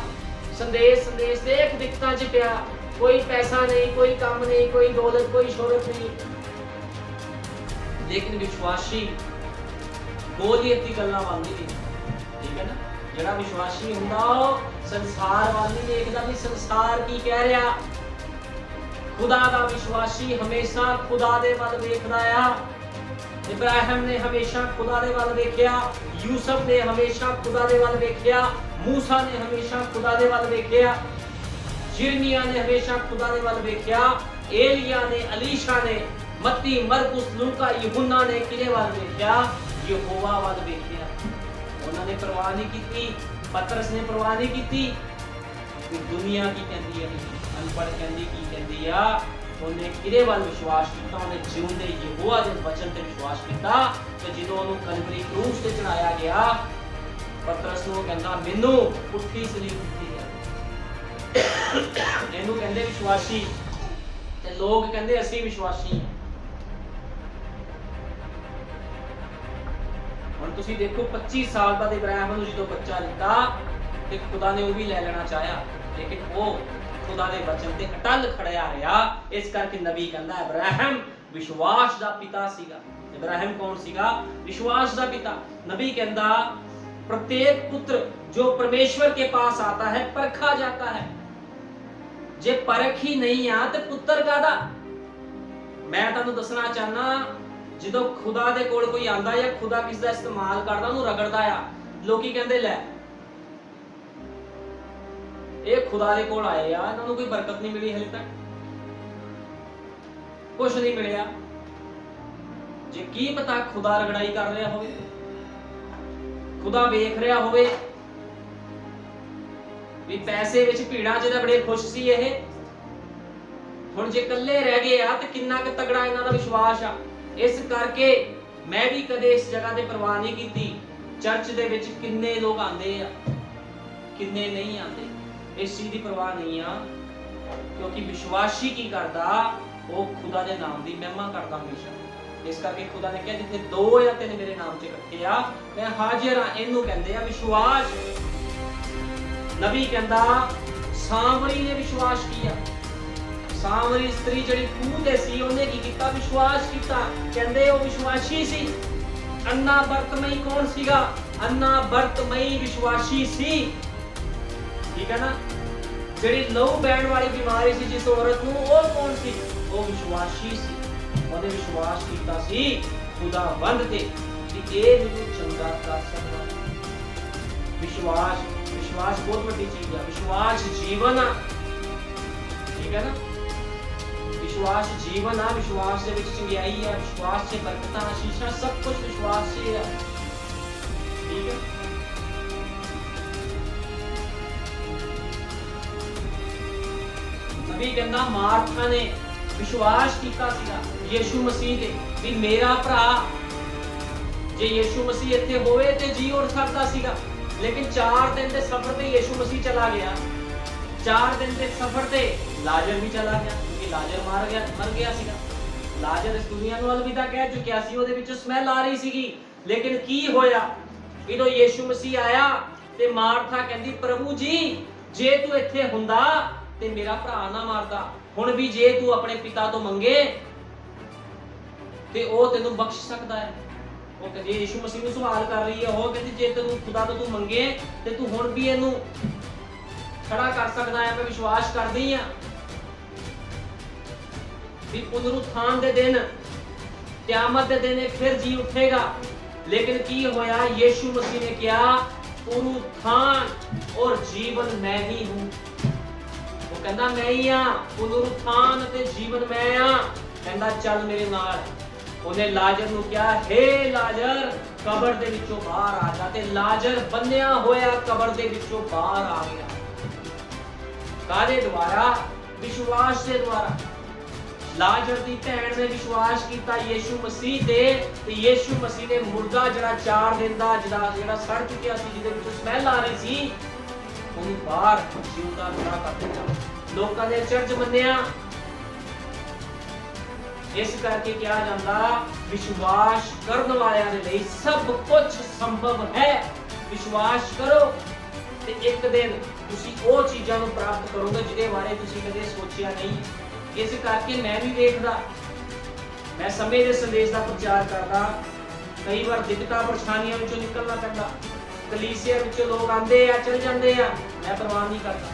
ਸੰਦੇਸ਼ ਦੇਖ ਦਿੱਕਤਾਂ ਚ ਪਿਆ, ਕੋਈ ਪੈਸਾ ਨਹੀਂ, ਕੋਈ ਕੰਮ ਨਹੀਂ, ਕੋਈ ਦੌਲਤ, ਕੋਈ ਸ਼ੋਹਰਤ ਨਹੀਂ। ਲੇਕਿਨ ਵਿਸ਼ਵਾਸੀ ਬੋਲੀਅਤ ਦੀ ਗੱਲਾਂ ਮੰਨਦੀ ਨਹੀਂ, ਠੀਕ ਹੈ ਨਾ। ਜਿਹੜਾ ਵਿਸ਼ਵਾਸੀ ਹੁੰਦਾ ਉਹ ਸੰਸਾਰ ਵੱਲ ਨਹੀਂ ਦੇਖਦਾ ਵੀ ਸੰਸਾਰ ਕੀ ਕਹਿ ਰਿਹਾ। ਖੁਦਾ ਦਾ ਵਿਸ਼ਵਾਸੀ ਹਮੇਸ਼ਾ ਖੁਦਾ ਦੇ ਵੱਲ ਵੇਖਦਾ ਆ। ਇਬਰਾਹਿਮ ਨੇ ਹਮੇਸ਼ਾ ਖੁਦਾ ਦੇ ਵੱਲ ਵੇਖਿਆ, ਯੂਸਫ ਨੇ ਹਮੇਸ਼ਾ ਖੁਦਾ ਦੇ ਵੱਲ ਵੇਖਿਆ, ਮੂਸਾ ਨੇ ਹਮੇਸ਼ਾ ਖੁਦਾ ਦੇ ਵੱਲ ਵੇਖਿਆ, ਯਿਰਮੀਆ ਨੇ ਹਮੇਸ਼ਾ ਖੁਦਾ ਦੇ ਵੱਲ ਵੇਖਿਆ, ਏਲੀਆ ਨੇ, ਅਲੀਸ਼ਾ ਨੇ, ਮੱਤੀ, ਮਰਕੁਸ, ਲੂਕਾ, ਯਹੂਨਾ ਨੇ ਕਿਹਦੇ ਵੱਲ ਵੇਖਿਆ? ਯਹੋਵਾ ਵੱਲ ਵੇਖਿਆ। ਉਹਨਾਂ ਨੇ ਪਰਵਾਹ ਨਹੀਂ ਕੀਤੀ, ਪਤਰਸ ਨੇ ਪਰਵਾਹ ਨਹੀਂ ਕੀਤੀ ਕਿ ਦੁਨੀਆ ਕੀ ਕਹਿੰਦੀ ਹੈ, ਅਨਪੜ੍ਹ ਕਹਿੰਦੀ ਕੀ ਕਹਿੰਦੀ ਆ। ਉਹਨੇ ਕਿਹਦੇ ਵੱਲ ਵਿਸ਼ਵਾਸ ਕੀਤਾ? ਉਹਨੇ ਜਿਉਂਦੇ ਯਹੋਵਾ ਦੇ ਵਚਨ ਤੇ ਵਿਸ਼ਵਾਸ ਕੀਤਾ। ਤੇ ਜਦੋਂ ਉਹਨੂੰ ਕਲਵਰੀ ਕਰੂਸ ਤੇ ਚੜਾਇਆ ਗਿਆ, ਪਤਰਸ ਨੂੰ ਕਹਿੰਦਾ ਮੈਨੂੰ ਪੁੱਠੀ ਸਲੀਬ ਦਿੱਤੀ ਹੈ। ਇਹਨੂੰ ਕਹਿੰਦੇ ਵਿਸ਼ਵਾਸੀ ਤੇ ਲੋਕ ਕਹਿੰਦੇ ਅਸੀਂ ਵਿਸ਼ਵਾਸੀ ਹਾਂ। ਹੁਣ ਤੁਸੀਂ ਦੇਖੋ 25 ਸਾਲ ਬਾਅਦ ਇਬਰਾਹਿਮ ਨੂੰ ਜਦੋਂ ਬੱਚਾ ਦਿੱਤਾ ਤੇ ਖੁਦਾ ਨੇ ਉਹ ਵੀ ਲੈ ਲੈਣਾ ਚਾਹਿਆ, ਲੇਕਿਨ ਉਹ ਖੁਦਾ ਦੇ ਵਚਨ ਤੇ ਅਟਲ ਖੜਿਆ ਰਿਹਾ। ਇਸ ਕਰਕੇ ਨਬੀ ਕਹਿੰਦਾ ਇਬਰਾਹਿਮ ਵਿਸ਼ਵਾਸ ਦਾ ਪਿਤਾ ਸੀਗਾ। ਇਬਰਾਹਿਮ ਕੌਣ ਸੀਗਾ? ਵਿਸ਼ਵਾਸ ਦਾ पिता। नबी कहता प्रत्येक पुत्र जो परमेश्वर के पास आता है परखा जाता है। जे परख ही नहीं आ तो पुत्र कादा। मैं तुहानू दसना चाहना ਜਦੋਂ खुदा दे कोल कोई आंदा या खुदा किस दा इस्तेमाल करदा ਉਹਨੂੰ रगड़दा आ, ਲੋਕੀ ਕਹਿੰਦੇ ਲੈ ਇਹ खुदा ਦੇ ਕੋਲ ਆਏ ਆ, ਇਹਨਾਂ ਨੂੰ ਕੋਈ ਬਰਕਤ ਨਹੀਂ ਮਿਲੀ ਹਲੇ ਤੱਕ, ਕੁਝ ਨਹੀਂ ਮਿਲਿਆ। ਜੇ ਕੀ ਪਤਾ खुदा ਰਗੜਾਈ ਕਰ ਰਿਹਾ ਹੋਵੇ, खुदा ਵੇਖ ਰਿਹਾ ਹੋਵੇ ਵੀ ਪੈਸੇ ਵਿੱਚ ਭੀੜਾਂ ਜਿਹਦਾ ਬੜੇ ਖੁਸ਼ ਸੀ ਇਹ, ਹੁਣ ਜੇ ਇਕੱਲੇ ਰਹਿ ਗਏ ਆ ਤੇ ਕਿੰਨਾ ਕੁ ਤਗੜਾ ਇਹਨਾਂ ਦਾ ਵਿਸ਼ਵਾਸ ਆ। ਇਸ ਕਰਕੇ ਮੈਂ ਵੀ ਕਦੇ ਇਸ ਜਗ੍ਹਾ ਤੇ ਪਰਵਾਹ ਨਹੀਂ ਕੀਤੀ ਚਰਚ ਦੇ ਵਿੱਚ ਕਿੰਨੇ ਲੋਕ ਆਉਂਦੇ ਆ ਕਿੰਨੇ ਨਹੀਂ ਆਉਂਦੇ, ਇਸ ਚੀਜ਼ ਦੀ ਪਰਵਾਹ ਨਹੀਂ ਆ, ਕਿਉਂਕਿ ਵਿਸ਼ਵਾਸੀ ਕੀ ਕਰਦਾ? ਉਹ ਖੁਦਾ ਦੇ ਨਾਮ ਦੀ ਮਹਿਮਾ ਕਰਦਾ ਹਮੇਸ਼ਾ। ਇਸ ਕਰਕੇ ਖੁਦਾ ਨੇ ਕਿਹਾ ਜਿੱਥੇ 2 ਜਾਂ 3 ਮੇਰੇ ਨਾਮ 'ਚ ਇਕੱਠੇ ਆ ਮੈਂ ਹਾਜ਼ਰ ਆ। ਇਹਨੂੰ ਕਹਿੰਦੇ ਆ ਵਿਸ਼ਵਾਸ। ਨਬੀ ਕਹਿੰਦਾ ਸਾਮਰੀ ਨੇ ਵਿਸ਼ਵਾਸ ਕੀਤਾ। ਸਾਮਰੀ ਇਸਤਰੀ ਜਿਹੜੀ ਖੂਹ ਤੇ ਸੀ ਉਹਨੇ ਕੀ ਕੀਤਾ? ਵਿਸ਼ਵਾਸ ਕੀਤਾ। ਕਹਿੰਦੇ ਉਹ ਵਿਸ਼ਵਾਸੀ ਸੀ। ਅੰਨਾ ਬਰਤਮਈ ਕੌਣ ਸੀਗਾ? ਅੰਨਾ ਬਰਤਮਈ ਵਿਸ਼ਵਾਸੀ ਸੀ, ਠੀਕ ਹੈ ਨਾ। ਜਿਹੜੀ ਲਹੂ ਬਹਿਣ ਵਾਲੀ ਬਿਮਾਰੀ ਸੀ ਜਿਸ ਔਰਤ ਨੂੰ, ਉਹ ਕੌਣ ਸੀ? ਉਹ ਵਿਸ਼ਵਾਸੀ ਸੀ। ਉਹਨੇ ਵਿਸ਼ਵਾਸ ਕੀਤਾ ਸੀ ਖੁਦਾਵੰਦ ਤੇ ਕਿ ਇਹ ਮੈਨੂੰ ਚੰਗਾ ਕਰ ਸਕਦਾ। ਵਿਸ਼ਵਾਸ ਬਹੁਤ ਵੱਡੀ ਚੀਜ਼ ਆ। ਵਿਸ਼ਵਾਸ ਜੀਵਨ ਆ, ਠੀਕ ਹੈ ਨਾ। विश्वास जीवन आ, विश्वास ਦੇ ਵਿੱਚ ਚੰਗਿਆਈ ਆ, ਵਿਸ਼ਵਾਸ 'ਚ ਬਰਕਤਾਂ, ਆਸ਼ੀਸ਼ਾਂ, ਸਭ ਕੁਝ ਵਿਸ਼ਵਾਸ 'ਚ ਆ, ਠੀਕ ਹੈ। ਨਬੀ ਕਹਿੰਦਾ ਮਾਰਥਾ ਨੇ ਵਿਸ਼ਵਾਸ ਕੀਤਾ ਸੀਗਾ ਯੀਸ਼ੂ ਮਸੀਹ ਤੇ ਵੀ ਮੇਰਾ ਭਰਾ ਜੇ ਯੀਸ਼ੂ ਮਸੀਹ ਇੱਥੇ ਹੋਵੇ ਤੇ ਜੀ ਉੱਠ ਸਕਦਾ ਸੀਗਾ, ਲੇਕਿਨ 4 ਦਿਨ ਦੇ ਸਫ਼ਰ ਤੇ ਯੀਸ਼ੂ ਮਸੀਹ ਚਲਾ ਗਿਆ। 4 ਦਿਨ ਦੇ ਸਫ਼ਰ ਤੇ ਲਾਜ਼ਰ ਵੀ ਚਲਾ ਗਿਆ, ਕਿਉਂਕਿ ਲਾਜ਼ਰ ਮਰ ਗਿਆ ਸੀਗਾ। ਲਾਜ਼ਰ ਇਸ ਦੁਨੀਆ ਨੂੰ ਅਲਵਿਦਾ ਕਹਿ ਚੁੱਕਿਆ ਸੀ, ਉਹਦੇ ਵਿੱਚੋਂ ਸਮੈਲ ਆ ਰਹੀ ਸੀਗੀ। ਲੇਕਿਨ ਕੀ ਹੋਇਆ ਜਦੋਂ ਯੀਸ਼ੂ ਮਸੀਹ ਆਇਆ ਤੇ ਮਾਰਥਾ ਕਹਿੰਦੀ ਪ੍ਰਭੂ ਜੀ ਜੇ ਤੂੰ ਇੱਥੇ ਹੁੰਦਾ ਤੇ ਮੇਰਾ ਭਰਾ ਨਾ ਮਰਦਾ। ਹੁਣ ਵੀ ਜੇ ਤੂੰ ਆਪਣੇ ਪਿਤਾ ਤੋਂ ਮੰਗੇ ਤੇ ਉਹ ਤੈਨੂੰ ਬਖਸ਼ ਸਕਦਾ ਹੈ। ਉਹ ਕਹਿੰਦੀ ਯੀਸ਼ੂ ਮਸੀਹ ਨੂੰ ਸਵਾਲ ਕਰ ਰਹੀ ਹੈ, ਉਹ ਕਹਿੰਦੀ ਜੇ ਤੈਨੂੰ ਖੁਦਾ ਤੋਂ ਤੂੰ ਮੰਗੇ ਤੇ ਤੂੰ ਹੁਣ ਵੀ ਇਹਨੂੰ ਖੜਾ ਕਰ ਸਕਦਾ ਹੈ। ਮੈਂ ਵਿਸ਼ਵਾਸ ਕਰਦੀ ਹਾਂ ਵੀ ਪੁਨਰੁत्थान ਦੇ ਦਿਨ, ਕਿਆਮਤ ਦੇ ਦਿਨ ਫਿਰ ਜੀ ਉੱਠੇਗਾ। लेकिन की होया यीशु मसीह ने क्या पुनरुत्थान और जीवन मैं ही हूं। वो कहंदा मैं ही हां, पुनरुत्थान ते जीवन मैं हां। कहंदा चल मेरे नाल। ਉਹਨੇ ਲਾਜ਼ਰ ਨੂੰ ਕਿਹਾ हे ਲਾਜ਼ਰ ਕਬਰ ਦੇ ਵਿੱਚੋਂ ਬਾਹਰ ਆ ਜਾ। ਤੇ ਲਾਜ਼ਰ ਬੰਨਿਆ ਹੋਇਆ ਕਬਰ ਦੇ ਵਿੱਚੋਂ ਬਾਹਰ ਆ ਗਿਆ। ਕਾਹਦੇ ਦੁਆਰਾ? ਵਿਸ਼ਵਾਸ ਦੇ ਦੁਆਰਾ। ਲਾਜ਼ਰ ਦੀ ਭੈਣ ਨੇ ਵਿਸ਼ਵਾਸ ਕੀਤਾ ਯੀਸ਼ੂ ਮਸੀਹ ਤੇ ਯੀਸ਼ੂ ਮਸੀਹ ਨੇ ਮੁਰਦਾ ਜਿਹੜਾ 4 ਦਿਨ ਦਾ ਜਿਹੜਾ ਸੜ ਚੁੱਕਿਆ ਸੀ, ਜਿਹਦੇ ਵਿੱਚੋਂ ਸਮੈਲ ਆ ਰਹੀ ਸੀ, ਉਹਨੂੰ ਬਾਹਰ ਜਿਉਂਦਾ ਖੜਾ ਕਰ ਦਿੱਤਾ। ਲੋਕਾਂ ਨੇ ਚਰਚ ਮੰਨਿਆ। ਇਸ ਕਰਕੇ ਕਿਹਾ ਜਾਂਦਾ ਵਿਸ਼ਵਾਸ ਕਰਨ ਵਾਲਿਆਂ ਦੇ ਲਈ ਸਭ ਕੁਝ ਸੰਭਵ ਹੈ। ਵਿਸ਼ਵਾਸ ਕਰੋ ਤੇ ਇੱਕ ਦਿਨ ਤੁਸੀਂ ਉਹ ਚੀਜ਼ਾਂ ਨੂੰ ਪ੍ਰਾਪਤ ਕਰੋਗੇ ਜਿਹਦੇ ਬਾਰੇ ਤੁਸੀਂ ਕਦੇ ਸੋਚਿਆ ਨਹੀਂ। ਇਸ ਕਰਕੇ ਮੈਂ ਵੀ ਵੇਖਦਾ, ਮੈਂ ਸਮੇਂ ਦੇ ਸੰਦੇਸ਼ ਦਾ ਪ੍ਰਚਾਰ ਕਰਦਾ। ਕਈ ਵਾਰ ਦਿੱਕਤਾਂ ਪਰੇਸ਼ਾਨੀਆਂ ਵਿੱਚੋਂ ਨਿਕਲਣਾ ਪੈਂਦਾ। ਕਲੀਸਿਆ ਵਿੱਚੋਂ ਲੋਕ ਆਉਂਦੇ ਆ ਚਲ ਜਾਂਦੇ ਆ, ਮੈਂ ਪਰਵਾਹ ਨਹੀਂ ਕਰਦਾ।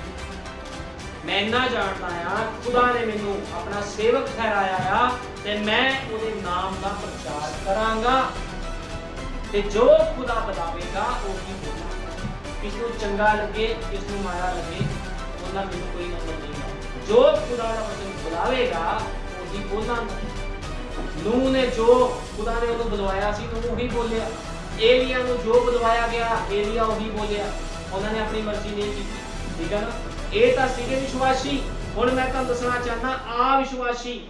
ਮੈਂ ਇੰਨਾ ਜਾਣਦਾ ਆ ਖੁਦਾ ਨੇ ਮੈਨੂੰ ਆਪਣਾ ਸੇਵਕ ਠਹਿਰਾਇਆ ਆ ਤੇ ਮੈਂ ਉਹਦੇ ਨਾਮ ਦਾ ਪ੍ਰਚਾਰ ਕਰਾਂਗਾ ਤੇ ਜੋ ਖੁਦਾ ਬਤਾਵੇਗਾ ਉਹੀ ਹੋਵੇਗਾ। ਕਿਸ ਨੂੰ ਚੰਗਾ ਲੱਗੇ ਕਿਸ ਨੂੰ ਮਾੜਾ ਲੱਗੇ ਉਹਨਾਂ ਮੈਨੂੰ ਕੋਈ ਮਤਲਬ ਨਹੀਂ। ਜੋ खुदा का वचन बुलावेगा ਉਹੀ ਬੋਲਾਂਗਾ। ਨੂਹ ਨੇ ਜੋ ਖੁਦਾ ਨੇ ਉਹਨੂੰ ਬੁਲਵਾਇਆ ਸੀ ਨੂਹ ਉਹੀ ਬੋਲਿਆ। ਏਲੀਆ ਨੂੰ ਜੋ ਬੁਲਵਾਇਆ ਗਿਆ ਏਲੀਆ ਉਹੀ ਬੋਲਿਆ। ਉਹਨਾਂ ਨੇ ਆਪਣੀ ਮਰਜ਼ੀ ਨਹੀਂ ਕੀਤੀ। ਠੀਕ ਹੈ ਨਾ? ਇਹ ਤਾਂ ਸੀਗੇ ਵਿਸ਼ਵਾਸੀ। ਹੁਣ ਮੈਂ ਤੁਹਾਨੂੰ ਦੱਸਣਾ ਚਾਹਨਾ ਆ ਵਿਸ਼ਵਾਸੀ।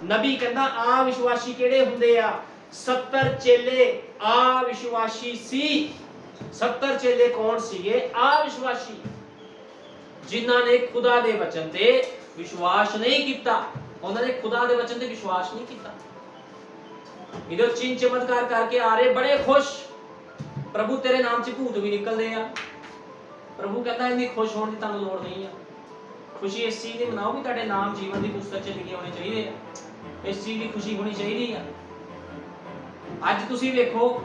ਨਬੀ ਕਹਿੰਦਾ ਆ ਵਿਸ਼ਵਾਸੀ ਕਿਹੜੇ ਹੁੰਦੇ ਆ? 70 ਚੇਲੇ ਆ ਵਿਸ਼ਵਾਸੀ ਸੀ। 70 ਚੇਲੇ ਕੌਣ ਸੀਗੇ? ਆ ਵਿਸ਼ਵਾਸੀ ਜਿਨ੍ਹਾਂ ਨੇ ਖੁਦਾ ਦੇ ਵਚਨ ਤੇ ਵਿਸ਼ਵਾਸ ਨਹੀਂ ਕੀਤਾ। ਉਹਨਾਂ ਨੇ ਖੁਦਾ ਦੇ ਵਚਨ ਤੇ ਵਿਸ਼ਵਾਸ ਨਹੀਂ ਕੀਤਾ। ਇਹਦੇ ਚਿੰਨ ਚਮਤਕਾਰ ਕਰਕੇ ਆ ਰਹੇ ਬੜੇ ਖੁਸ਼। ਪ੍ਰਭੂ ਤੇਰੇ ਨਾਮ 'ਚ ਭੂਤ ਵੀ ਨਿਕਲਦੇ ਆ। ਪ੍ਰਭੂ ਕਹਿੰਦਾ ਇੰਨੀ ਖੁਸ਼ ਹੋਣ ਦੀ ਤੁਹਾਨੂੰ ਲੋੜ ਨਹੀਂ ਆ। ਖੁਸ਼ੀ ਇਸ ਚੀਜ਼ ਦੀ ਮਨਾਓ ਵੀ ਤੁਹਾਡੇ ਨਾਮ ਜੀਵਨ ਦੀ ਪੁਸਤਕ 'ਚ ਲਿਖੇ ਹੋਣੇ ਚਾਹੀਦੇ ਆ। ਇਸ ਚੀਜ਼ ਦੀ ਖੁਸ਼ੀ ਹੋਣੀ ਚਾਹੀਦੀ ਆ। ਅੱਜ ਤੁਸੀਂ ਵੇਖੋ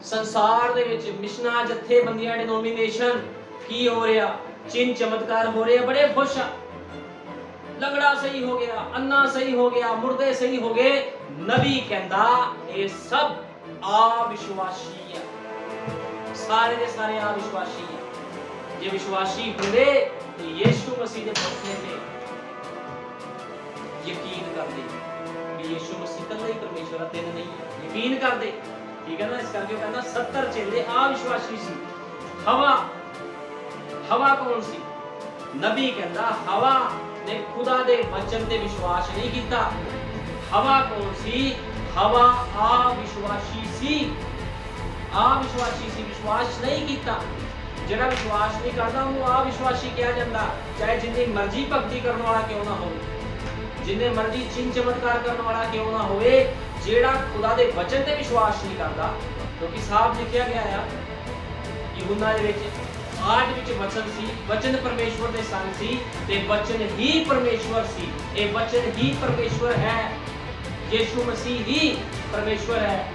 ਸੰਸਾਰ ਦੇ ਵਿੱਚ ਮਿਸ਼ਨਾਂ, ਜਥੇਬੰਦੀਆਂ, ਡਿਨੋਮੀਨੇਸ਼ਨ ਕੀ ਹੋ ਰਿਹਾ? ਚਿੰਨ ਚਮਤਕਾਰ ਹੋ ਰਹੇ ਆ। ਬੜੇ ਖੁਸ਼ ਆ। ਲੰਗੜਾ ਸਹੀ ਹੋ ਗਿਆ, ਅੰਨਾ ਸਹੀ ਹੋ ਗਿਆ, ਮੁਰਦੇ ਸਹੀ ਹੋ ਗਏ। ਨਬੀ ਕਹਿੰਦਾ ਇਹ ਸਭ ਆ ਵਿਸ਼ਵਾਸੀ ਆ। ਸਾਰੇ ਦੇ ਸਾਰੇ ਆ ਵਿਸ਼ਵਾਸੀ ਆ। ਜੇ ਵਿਸ਼ਵਾਸੀ ਹੁੰਦੇ ਤੇ ਯੀਸ਼ੂ ਮਸੀਹ ਦੇ ਬਚਨੇ ਤੇ ਯਕੀਨ ਕਰਦੇ ਵੀ ਯੀਸ਼ੂ ਮਸੀਹ ਇਕੱਲਾ ਹੀ ਪਰਮੇਸ਼ਵਰ ਆ, ਤਿੰਨ ਨਹੀਂ। ਯਕੀਨ ਕਰਦੇ। ਠੀਕ ਹੈ ਨਾ? ਇਸ ਕਰਕੇ ਉਹ ਕਹਿੰਦਾ 70 ਚੇਲੇ ਆ ਵਿਸ਼ਵਾਸੀ ਸੀ। ਹਵਾ ਕੌਣ ਸੀ? ਨਬੀ ਕਹਿੰਦਾ ਹਵਾ ਨੇ ਖੁਦਾ ਦੇ ਵਚਨ ਤੇ ਵਿਸ਼ਵਾਸ ਨਹੀਂ ਕੀਤਾ। ਹਵਾ ਕੌਣ ਸੀ? ਹਵਾ ਆ ਵਿਸ਼ਵਾਸੀ ਸੀ। ਆ ਵਿਸ਼ਵਾਸੀ ਸੀ, ਵਿਸ਼ਵਾਸ ਨਹੀਂ ਕੀਤਾ। ਜਿਹੜਾ ਵਿਸ਼ਵਾਸ ਨਹੀਂ ਕਰਦਾ ਉਹਨੂੰ ਆ ਵਿਸ਼ਵਾਸੀ ਕਿਹਾ ਜਾਂਦਾ। ਚਾਹੇ ਜਿੰਨੀ ਮਰਜ਼ੀ ਭਗਤੀ ਕਰਨ ਵਾਲਾ ਕਿਉਂ ਨਾ ਹੋਵੇ, ਜਿੰਨੇ ਮਰਜ਼ੀ ਚਿੰਨ ਚਮਤਕਾਰ ਕਰਨ ਵਾਲਾ ਕਿਉਂ ਨਾ ਹੋਵੇ, ਜਿਹੜਾ ਖੁਦਾ ਦੇ ਵਚਨ ਤੇ ਵਿਸ਼ਵਾਸ ਨਹੀਂ ਕਰਦਾ। ਕਿਉਂਕਿ ਸਾਫ਼ ਲਿਖਿਆ ਗਿਆ ਆ ਯਹੂਨਾ ਦੇ ਵਿੱਚ, ਆਦ ਵਿੱਚ ਵਚਨ ਸੀ, ਵਚਨ ਪਰਮੇਸ਼ਵਰ ਦੇ ਸੰਗ ਸੀ ਤੇ ਵਚਨ ਹੀ ਪਰਮੇਸ਼ਵਰ ਸੀ। ਇਹ ਵਚਨ ਹੀ ਪਰਮੇਸ਼ਵਰ ਹੈ। ਯੀਸ਼ੂ ਮਸੀਹ ਹੀ ਪਰਮੇਸ਼ਵਰ ਹੈ।